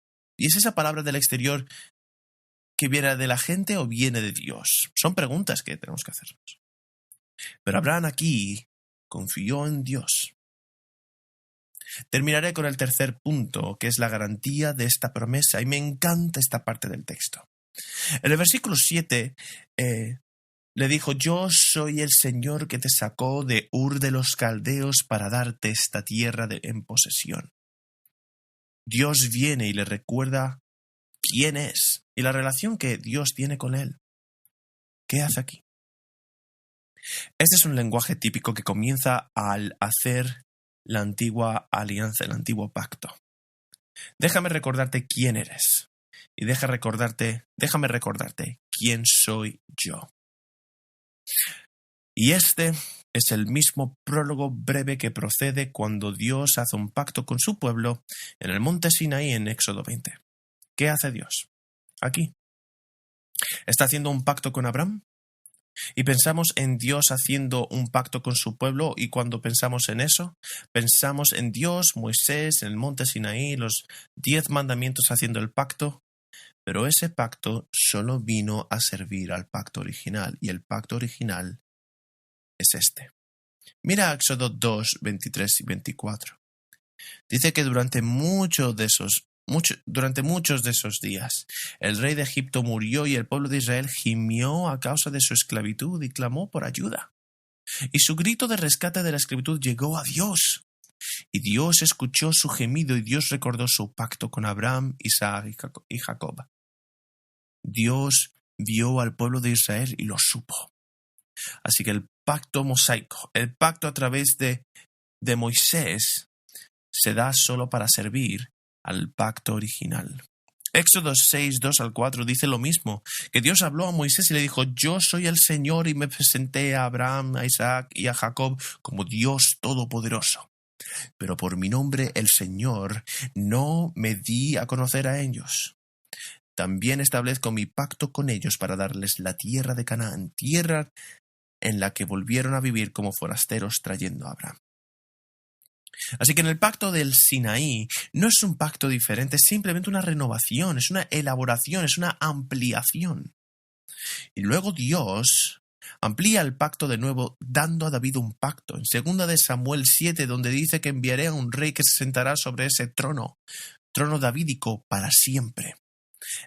del exterior que viene de la gente o viene de Dios? Son preguntas que tenemos que hacernos. Pero Abraham aquí confió en Dios. Terminaré con el tercer punto, que es la garantía de esta promesa, y me encanta esta parte del texto. En el versículo 7 le dijo, yo soy el Señor que te sacó de Ur de los Caldeos para darte esta tierra en posesión. Dios viene y le recuerda quién es y la relación que Dios tiene con él. ¿Qué hace aquí? Este es un lenguaje típico que comienza al hacer la antigua alianza, el antiguo pacto. Déjame recordarte quién eres y déjame recordarte quién soy yo. Y este es el mismo prólogo breve que procede cuando Dios hace un pacto con su pueblo en el monte Sinaí en Éxodo 20. ¿Qué hace Dios? Aquí. ¿Está haciendo un pacto con Abraham? Y pensamos en Dios haciendo un pacto con su pueblo, y cuando pensamos en eso, pensamos en Dios, Moisés, en el monte Sinaí, los 10 mandamientos haciendo el pacto, pero ese pacto solo vino a servir al pacto original, y el pacto original es este. Mira Éxodo 2, 23 y 24. Dice que durante muchos de esos días, el rey de Egipto murió y el pueblo de Israel gimió a causa de su esclavitud y clamó por ayuda. Y su grito de rescate de la esclavitud llegó a Dios. Y Dios escuchó su gemido y Dios recordó su pacto con Abraham, Isaac y Jacob. Dios vio al pueblo de Israel y lo supo. Así que el pacto mosaico, el pacto a través de Moisés, se da solo para servir al pacto original. Éxodo 6, 2 al 4 dice lo mismo, que Dios habló a Moisés y le dijo, yo soy el Señor y me presenté a Abraham, a Isaac y a Jacob como Dios Todopoderoso. Pero por mi nombre, el Señor, no me di a conocer a ellos. También establezco mi pacto con ellos para darles la tierra de Canaán, tierra en la que volvieron a vivir como forasteros trayendo a Abraham. Así que en el pacto del Sinaí no es un pacto diferente, es simplemente una renovación, es una elaboración, es una ampliación. Y luego Dios amplía el pacto de nuevo, dando a David un pacto. En 2 de Samuel 7, donde dice que enviaré a un rey que se sentará sobre ese trono davídico para siempre.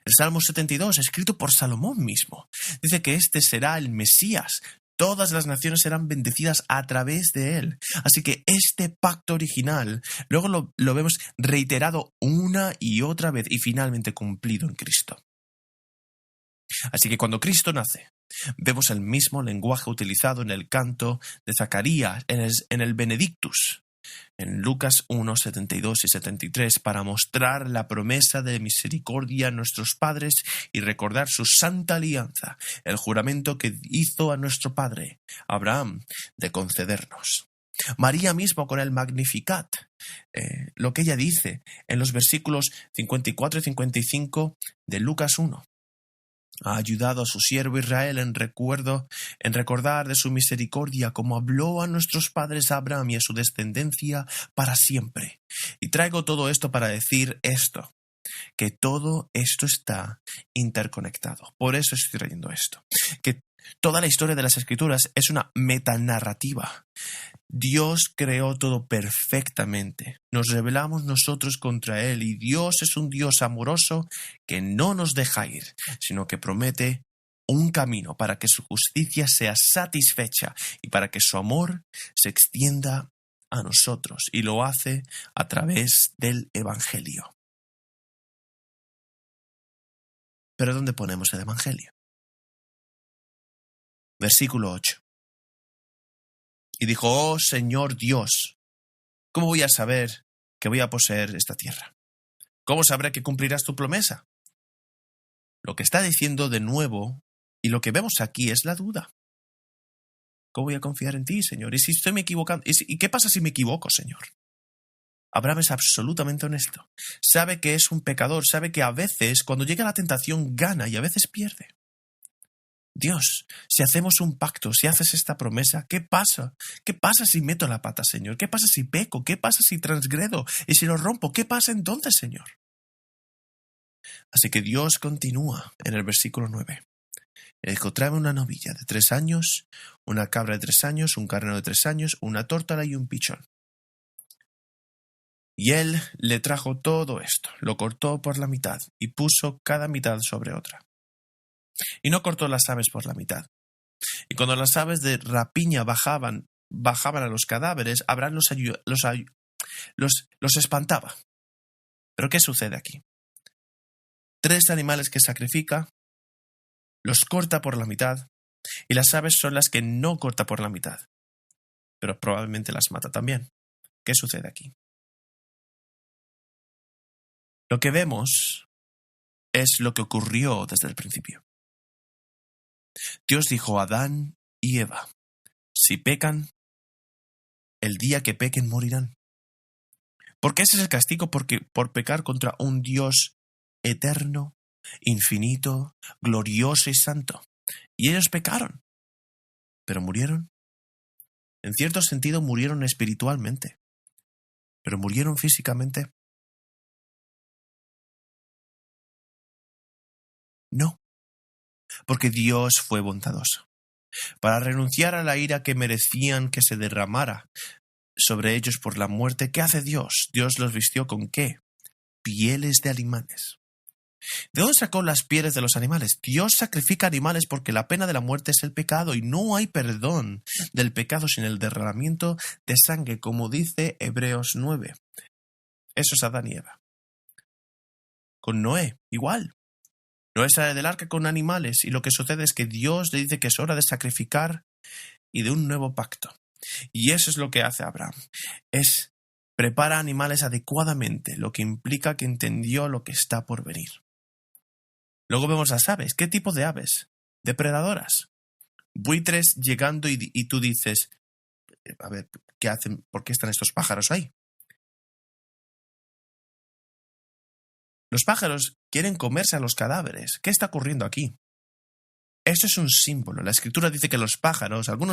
El Salmo 72, escrito por Salomón mismo, dice que este será el Mesías. Todas las naciones serán bendecidas a través de él. Así que este pacto original luego lo vemos reiterado una y otra vez y finalmente cumplido en Cristo. Así que cuando Cristo nace, vemos el mismo lenguaje utilizado en el canto de Zacarías, en el Benedictus, en Lucas 1, 72 y 73, para mostrar la promesa de misericordia a nuestros padres y recordar su santa alianza, el juramento que hizo a nuestro padre, Abraham, de concedernos. María mismo con el Magnificat, lo que ella dice en los versículos 54 y 55 de Lucas 1. Ha ayudado a su siervo Israel en recordar de su misericordia, como habló a nuestros padres Abraham y a su descendencia para siempre. Y traigo todo esto para decir esto, que todo esto está interconectado. Por eso estoy trayendo esto. Que toda la historia de las Escrituras es una metanarrativa. Dios creó todo perfectamente. Nos rebelamos nosotros contra Él y Dios es un Dios amoroso que no nos deja ir, sino que promete un camino para que su justicia sea satisfecha y para que su amor se extienda a nosotros y lo hace a través del Evangelio. ¿Pero dónde ponemos el Evangelio? Versículo 8. Y dijo: oh Señor Dios, ¿cómo voy a saber que voy a poseer esta tierra? ¿Cómo sabré que cumplirás tu promesa? Lo que está diciendo de nuevo, y lo que vemos aquí, es la duda. ¿Cómo voy a confiar en ti, Señor? ¿Y si estoy me equivocando? ¿Y qué pasa si me equivoco, Señor? Abraham es absolutamente honesto. Sabe que es un pecador, sabe que a veces, cuando llega la tentación, gana y a veces pierde. Dios, si hacemos un pacto, si haces esta promesa, ¿qué pasa? ¿Qué pasa si meto la pata, Señor? ¿Qué pasa si peco? ¿Qué pasa si transgredo? ¿Y si lo rompo? ¿Qué pasa entonces, Señor? Así que Dios continúa en el versículo 9. Le dijo: tráeme una novilla de 3 años, una cabra de 3 años, un carnero de 3 años, una tórtola y un pichón. Y él le trajo todo esto, lo cortó por la mitad y puso cada mitad sobre otra. Y no cortó las aves por la mitad. Y cuando las aves de rapiña bajaban a los cadáveres, Abraham los espantaba. ¿Pero qué sucede aquí? 3 animales que sacrifica, los corta por la mitad, y las aves son las que no corta por la mitad, pero probablemente las mata también. ¿Qué sucede aquí? Lo que vemos es lo que ocurrió desde el principio. Dios dijo a Adán y Eva: si pecan, el día que pequen morirán. Porque ese es el castigo por pecar contra un Dios eterno, infinito, glorioso y santo. Y ellos pecaron, pero murieron. En cierto sentido murieron espiritualmente, pero murieron físicamente. No, porque Dios fue bondadoso. Para renunciar a la ira que merecían que se derramara sobre ellos por la muerte, ¿qué hace Dios? Dios los vistió ¿con qué? Pieles de animales. ¿De dónde sacó las pieles de los animales? Dios sacrifica animales porque la pena de la muerte es el pecado y no hay perdón del pecado sin el derramamiento de sangre, como dice Hebreos 9. Eso es Adán y Eva. Con Noé, igual. Noé sale del arca con animales y lo que sucede es que Dios le dice que es hora de sacrificar y de un nuevo pacto. Y eso es lo que hace Abraham. Prepara animales adecuadamente, lo que implica que entendió lo que está por venir. Luego vemos las aves. ¿Qué tipo de aves? Depredadoras. Buitres llegando y tú dices: a ver, ¿qué hacen? ¿Por qué están estos pájaros ahí? Los pájaros quieren comerse a los cadáveres. ¿Qué está ocurriendo aquí? Esto es un símbolo. La Escritura dice que algunos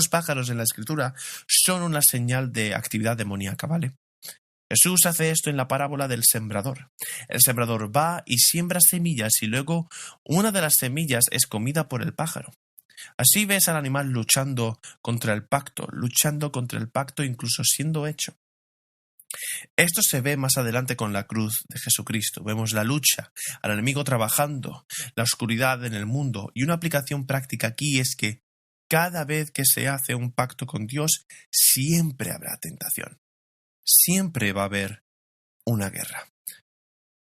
pájaros en la Escritura, son una señal de actividad demoníaca, ¿vale? Jesús hace esto en la parábola del sembrador. El sembrador va y siembra semillas y luego una de las semillas es comida por el pájaro. Así ves al animal luchando contra el pacto incluso siendo hecho. Esto se ve más adelante con la cruz de Jesucristo. Vemos la lucha, al enemigo trabajando, la oscuridad en el mundo. Y una aplicación práctica aquí es que cada vez que se hace un pacto con Dios, siempre habrá tentación. Siempre va a haber una guerra.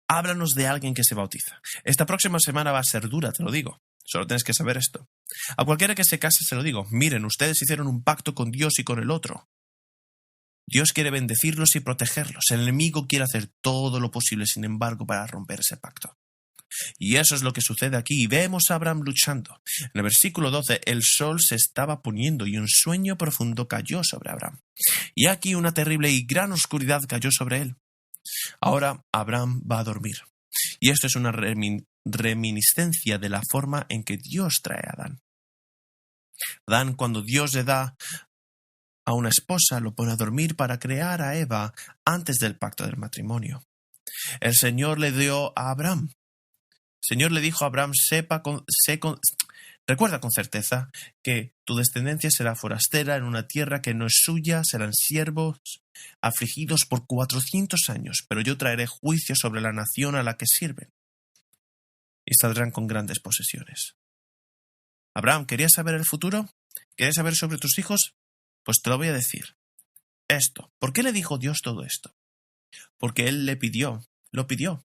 Háblanos de alguien que se bautiza. Esta próxima semana va a ser dura, te lo digo. Solo tienes que saber esto. A cualquiera que se case se lo digo. Miren, ustedes hicieron un pacto con Dios y con el otro. Dios quiere bendecirlos y protegerlos. El enemigo quiere hacer todo lo posible, sin embargo, para romper ese pacto. Y eso es lo que sucede aquí. Y vemos a Abraham luchando. En el versículo 12, el sol se estaba poniendo y un sueño profundo cayó sobre Abraham. Y aquí una terrible y gran oscuridad cayó sobre él. Ahora Abraham va a dormir. Y esto es una reminiscencia de la forma en que Dios trae a Adán. Adán, cuando Dios le da a una esposa, lo pone a dormir para crear a Eva antes del pacto del matrimonio. El Señor le dio a Abraham. El Señor le dijo a Abraham: recuerda con certeza que tu descendencia será forastera en una tierra que no es suya, serán siervos afligidos por 400 años, pero yo traeré juicio sobre la nación a la que sirven y saldrán con grandes posesiones. Abraham, ¿querías saber el futuro? ¿Querías saber sobre tus hijos? Pues te lo voy a decir. esto. ¿Por qué le dijo Dios todo esto? Porque él lo pidió.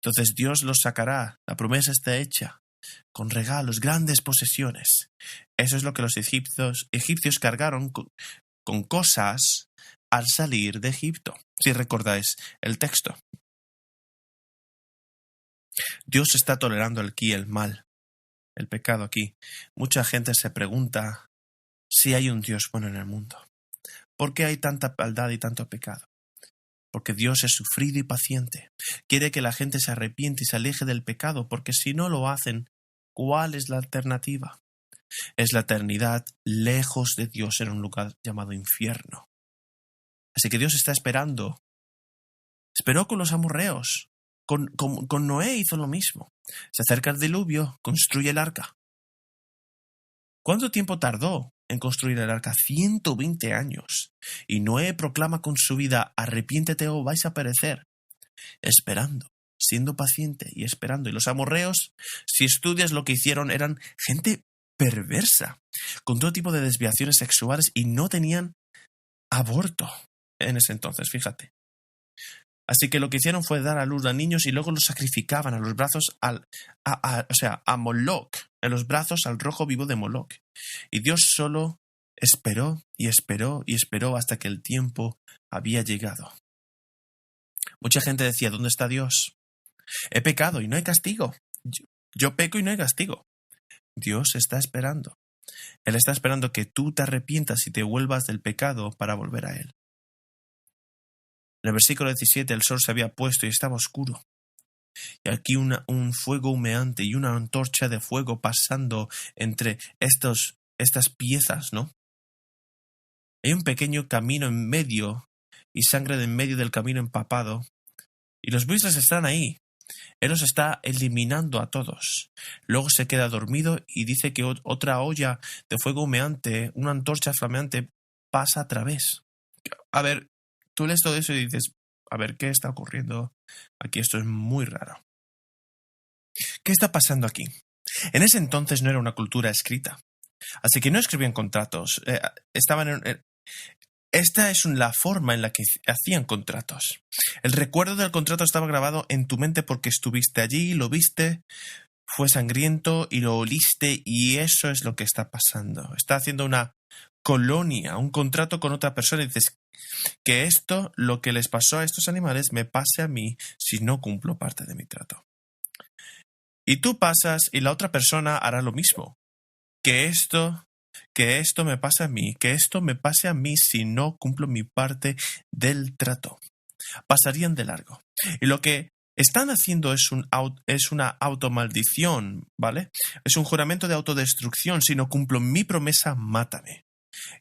Entonces Dios los sacará, la promesa está hecha, con regalos, grandes posesiones. Eso es lo que los egipcios cargaron con cosas al salir de Egipto, si recordáis el texto. Dios está tolerando aquí el mal, el pecado aquí. Mucha gente se pregunta si hay un Dios bueno en el mundo. ¿Por qué hay tanta maldad y tanto pecado? Porque Dios es sufrido y paciente. Quiere que la gente se arrepiente y se aleje del pecado, porque si no lo hacen, ¿cuál es la alternativa? Es la eternidad lejos de Dios en un lugar llamado infierno. Así que Dios está esperando. Esperó con los amorreos. Con Noé hizo lo mismo. Se acerca el diluvio, construye el arca. ¿Cuánto tiempo tardó en construir el arca? 120 años. Y Noé proclama con su vida: arrepiéntete o vais a perecer. Esperando, siendo paciente y esperando. Y los amorreos, si estudias lo que hicieron, eran gente perversa, con todo tipo de desviaciones sexuales, y no tenían aborto en ese entonces, fíjate. Así que lo que hicieron fue dar a luz a niños y luego los sacrificaban a los brazos a Moloch, en los brazos al rojo vivo de Moloch. Y Dios solo esperó y esperó y esperó hasta que el tiempo había llegado. Mucha gente decía: ¿dónde está Dios? He pecado y no hay castigo. Yo peco y no hay castigo. Dios está esperando. Él está esperando que tú te arrepientas y te vuelvas del pecado para volver a Él. En el versículo 17 el sol se había puesto y estaba oscuro. Y aquí un fuego humeante y una antorcha de fuego pasando entre estas piezas, ¿no? Hay un pequeño camino en medio y sangre de en medio del camino empapado. Y los buitres están ahí. Él los está eliminando a todos. Luego se queda dormido y dice que otra olla de fuego humeante, una antorcha flameante, pasa a través. A ver, tú lees todo eso y dices: a ver, ¿qué está ocurriendo aquí? Esto es muy raro. ¿Qué está pasando aquí? En ese entonces no era una cultura escrita, así que no escribían contratos. Esta es la forma en la que hacían contratos. El recuerdo del contrato estaba grabado en tu mente porque estuviste allí, lo viste, fue sangriento y lo oliste, y eso es lo que está pasando. Está haciendo una colonia, un contrato con otra persona, y dices que esto, lo que les pasó a estos animales, me pase a mí si no cumplo parte de mi trato. Y tú pasas y la otra persona hará lo mismo. Que esto me pase a mí, que esto me pase a mí si no cumplo mi parte del trato. Pasarían de largo. Y lo que están haciendo es una automaldición, ¿vale? Es un juramento de autodestrucción. Si no cumplo mi promesa, mátame.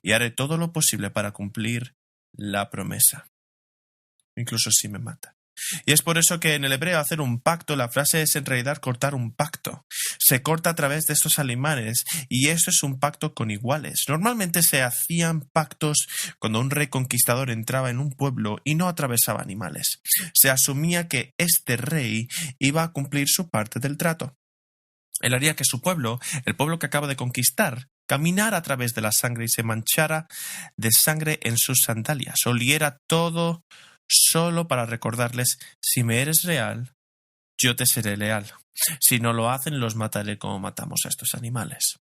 Y haré todo lo posible para cumplir la promesa, incluso si me mata. Y es por eso que en el hebreo hacer un pacto, la frase es en realidad cortar un pacto. Se corta a través de estos animales, y eso es un pacto con iguales. Normalmente se hacían pactos cuando un rey conquistador entraba en un pueblo y no atravesaba animales. Se asumía que este rey iba a cumplir su parte del trato. Él haría que su pueblo, el pueblo que acaba de conquistar, caminara a través de la sangre y se manchara de sangre en sus sandalias. Oliera todo solo para recordarles: si me eres real, yo te seré leal. Si no lo hacen, los mataré como matamos a estos animales.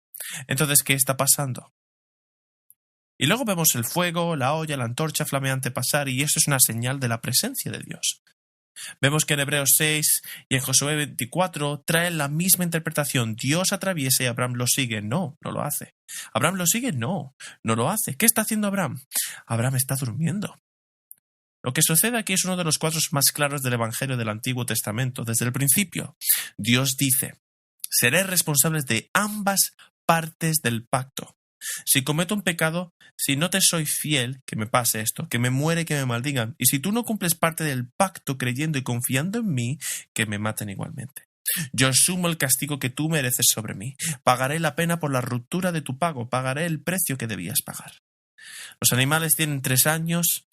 Entonces, ¿qué está pasando? Y luego vemos el fuego, la olla, la antorcha flameante pasar, y esto es una señal de la presencia de Dios. Vemos que en Hebreos 6 y en Josué 24 traen la misma interpretación. Dios atraviesa y Abraham lo sigue. No, no lo hace. ¿Abraham lo sigue? No, no lo hace. ¿Qué está haciendo Abraham? Abraham está durmiendo. Lo que sucede aquí es uno de los cuadros más claros del Evangelio del Antiguo Testamento. Desde el principio, Dios dice: seréis responsables de ambas partes del pacto. Si cometo un pecado, si no te soy fiel, que me pase esto, que me muere, que me maldigan. Y si tú no cumples parte del pacto creyendo y confiando en mí, que me maten igualmente. Yo asumo el castigo que tú mereces sobre mí. Pagaré la pena por la ruptura de tu pago. Pagaré el precio que debías pagar. Los animales tienen 3 años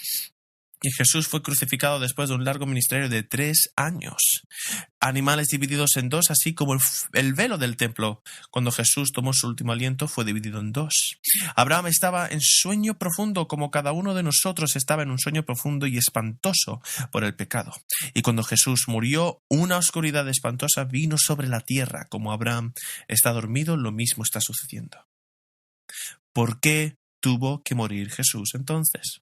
Y Jesús fue crucificado después de un largo ministerio de 3 años. Animales divididos en dos, así como el velo del templo, cuando Jesús tomó su último aliento, fue dividido en dos. Abraham estaba en sueño profundo, como cada uno de nosotros estaba en un sueño profundo y espantoso por el pecado. Y cuando Jesús murió, una oscuridad espantosa vino sobre la tierra. Como Abraham está dormido, lo mismo está sucediendo. ¿Por qué tuvo que morir Jesús entonces?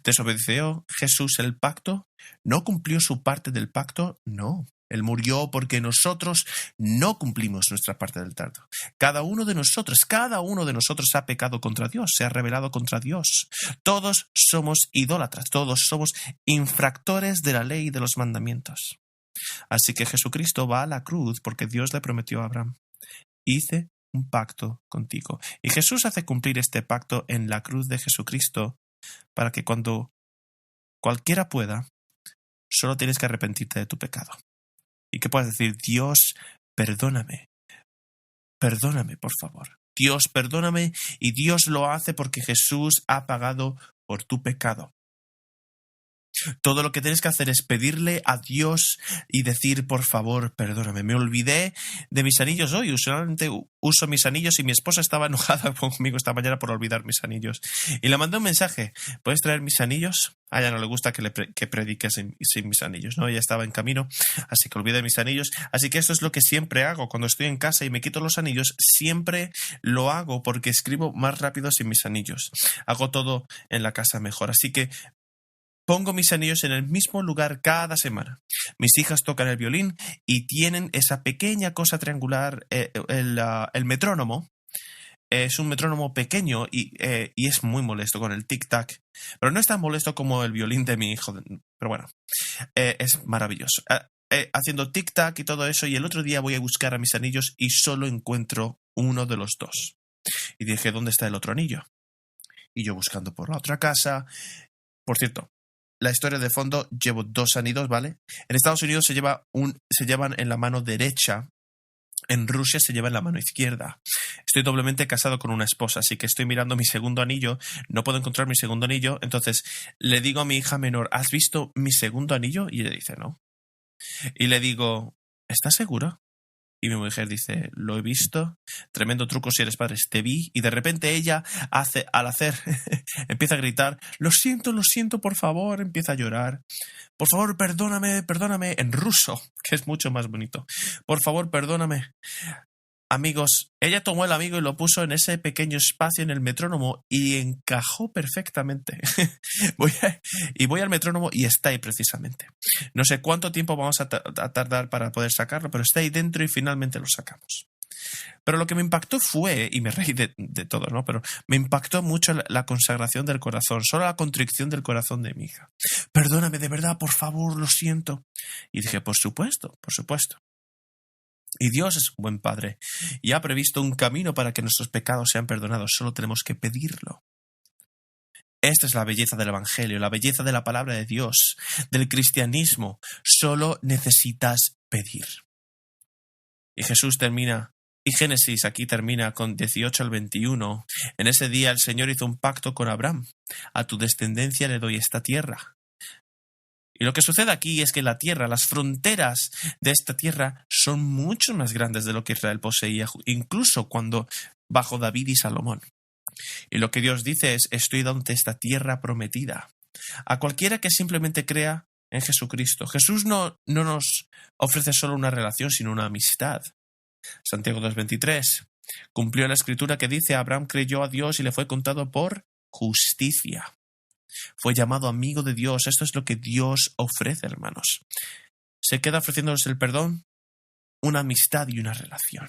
¿Desobedeció Jesús el pacto? ¿No cumplió su parte del pacto? No. Él murió porque nosotros no cumplimos nuestra parte del trato. Cada uno de nosotros ha pecado contra Dios, se ha rebelado contra Dios. Todos somos idólatras, todos somos infractores de la ley y de los mandamientos. Así que Jesucristo va a la cruz porque Dios le prometió a Abraham: hice un pacto contigo. Y Jesús hace cumplir este pacto en la cruz de Jesucristo, para que cuando cualquiera pueda, solo tienes que arrepentirte de tu pecado. Y que puedas decir: Dios, perdóname, perdóname, por favor. Dios, perdóname, y Dios lo hace porque Jesús ha pagado por tu pecado. Todo lo que tienes que hacer es pedirle a Dios y decir: por favor, perdóname. Me olvidé de mis anillos hoy. Usualmente uso mis anillos y mi esposa estaba enojada conmigo esta mañana por olvidar mis anillos. Y le mandé un mensaje: ¿puedes traer mis anillos? A ella no le gusta que predique sin mis anillos, ¿no? Ella estaba en camino, así que olvidé mis anillos. Así que esto es lo que siempre hago. Cuando estoy en casa y me quito los anillos, siempre lo hago porque escribo más rápido sin mis anillos. Hago todo en la casa mejor. Así que pongo mis anillos en el mismo lugar cada semana. Mis hijas tocan el violín y tienen esa pequeña cosa triangular, el metrónomo. Es un metrónomo pequeño y es muy molesto con el tic-tac. Pero no es tan molesto como el violín de mi hijo. Pero bueno, es maravilloso. Haciendo tic-tac y todo eso, y el otro día voy a buscar a mis anillos y solo encuentro uno de los dos. Y dije: ¿dónde está el otro anillo? Y yo buscando por la otra casa. Por cierto, la historia de fondo: llevo 2 anillos, ¿vale? En Estados Unidos se llevan en la mano derecha. En Rusia se lleva en la mano izquierda. Estoy doblemente casado con una esposa, así que estoy mirando mi segundo anillo. No puedo encontrar mi segundo anillo. Entonces le digo a mi hija menor: ¿has visto mi segundo anillo? Y ella dice: no. Y le digo: ¿estás seguro? Y mi mujer dice: lo he visto. Tremendo truco si eres padre. Te vi. Y de repente ella empieza a gritar: lo siento, por favor. Empieza a llorar: por favor, perdóname, perdóname. En ruso, que es mucho más bonito. Por favor, perdóname. Amigos, ella tomó el amigo y lo puso en ese pequeño espacio en el metrónomo y encajó perfectamente. Voy al metrónomo y está ahí precisamente. No sé cuánto tiempo vamos a tardar para poder sacarlo, pero está ahí dentro y finalmente lo sacamos. Pero lo que me impactó fue, y me reí de todo, ¿no? Pero me impactó mucho la consagración del corazón, solo la contrición del corazón de mi hija. Perdóname, de verdad, por favor, lo siento. Y dije: por supuesto, por supuesto. Y Dios es un buen Padre y ha previsto un camino para que nuestros pecados sean perdonados. Solo tenemos que pedirlo. Esta es la belleza del Evangelio, la belleza de la palabra de Dios, del cristianismo. Solo necesitas pedir. Y Jesús termina, y Génesis aquí termina con 18 al 21. En ese día el Señor hizo un pacto con Abraham: a tu descendencia le doy esta tierra. Y lo que sucede aquí es que la tierra, las fronteras de esta tierra son mucho más grandes de lo que Israel poseía, incluso cuando bajo David y Salomón. Y lo que Dios dice es: estoy dándote esta tierra prometida a cualquiera que simplemente crea en Jesucristo. Jesús no nos ofrece solo una relación, sino una amistad. Santiago 2:23. Cumplió la escritura que dice: Abraham creyó a Dios y le fue contado por justicia. Fue llamado amigo de Dios. Esto es lo que Dios ofrece, hermanos. Se queda ofreciéndonos el perdón, una amistad y una relación.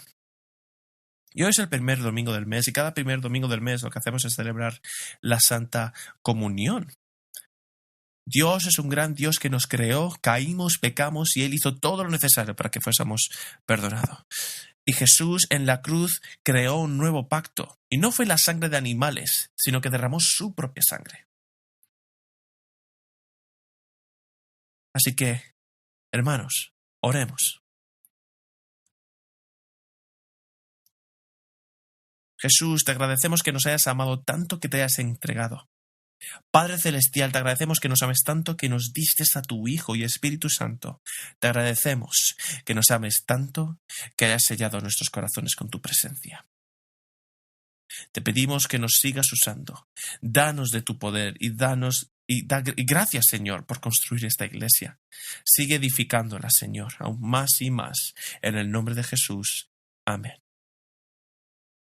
Y hoy es el primer domingo del mes, y cada primer domingo del mes lo que hacemos es celebrar la Santa Comunión. Dios es un gran Dios que nos creó, caímos, pecamos, y Él hizo todo lo necesario para que fuésemos perdonados. Y Jesús en la cruz creó un nuevo pacto. Y no fue la sangre de animales, sino que derramó su propia sangre. Así que, hermanos, oremos. Jesús, te agradecemos que nos hayas amado tanto, que te hayas entregado. Padre Celestial, te agradecemos que nos ames tanto que nos diste a tu Hijo y Espíritu Santo. Te agradecemos que nos ames tanto que hayas sellado nuestros corazones con tu presencia. Te pedimos que nos sigas usando. Danos de tu poder y gracias, Señor, por construir esta iglesia. Sigue edificándola, Señor, aún más y más. En el nombre de Jesús. Amén.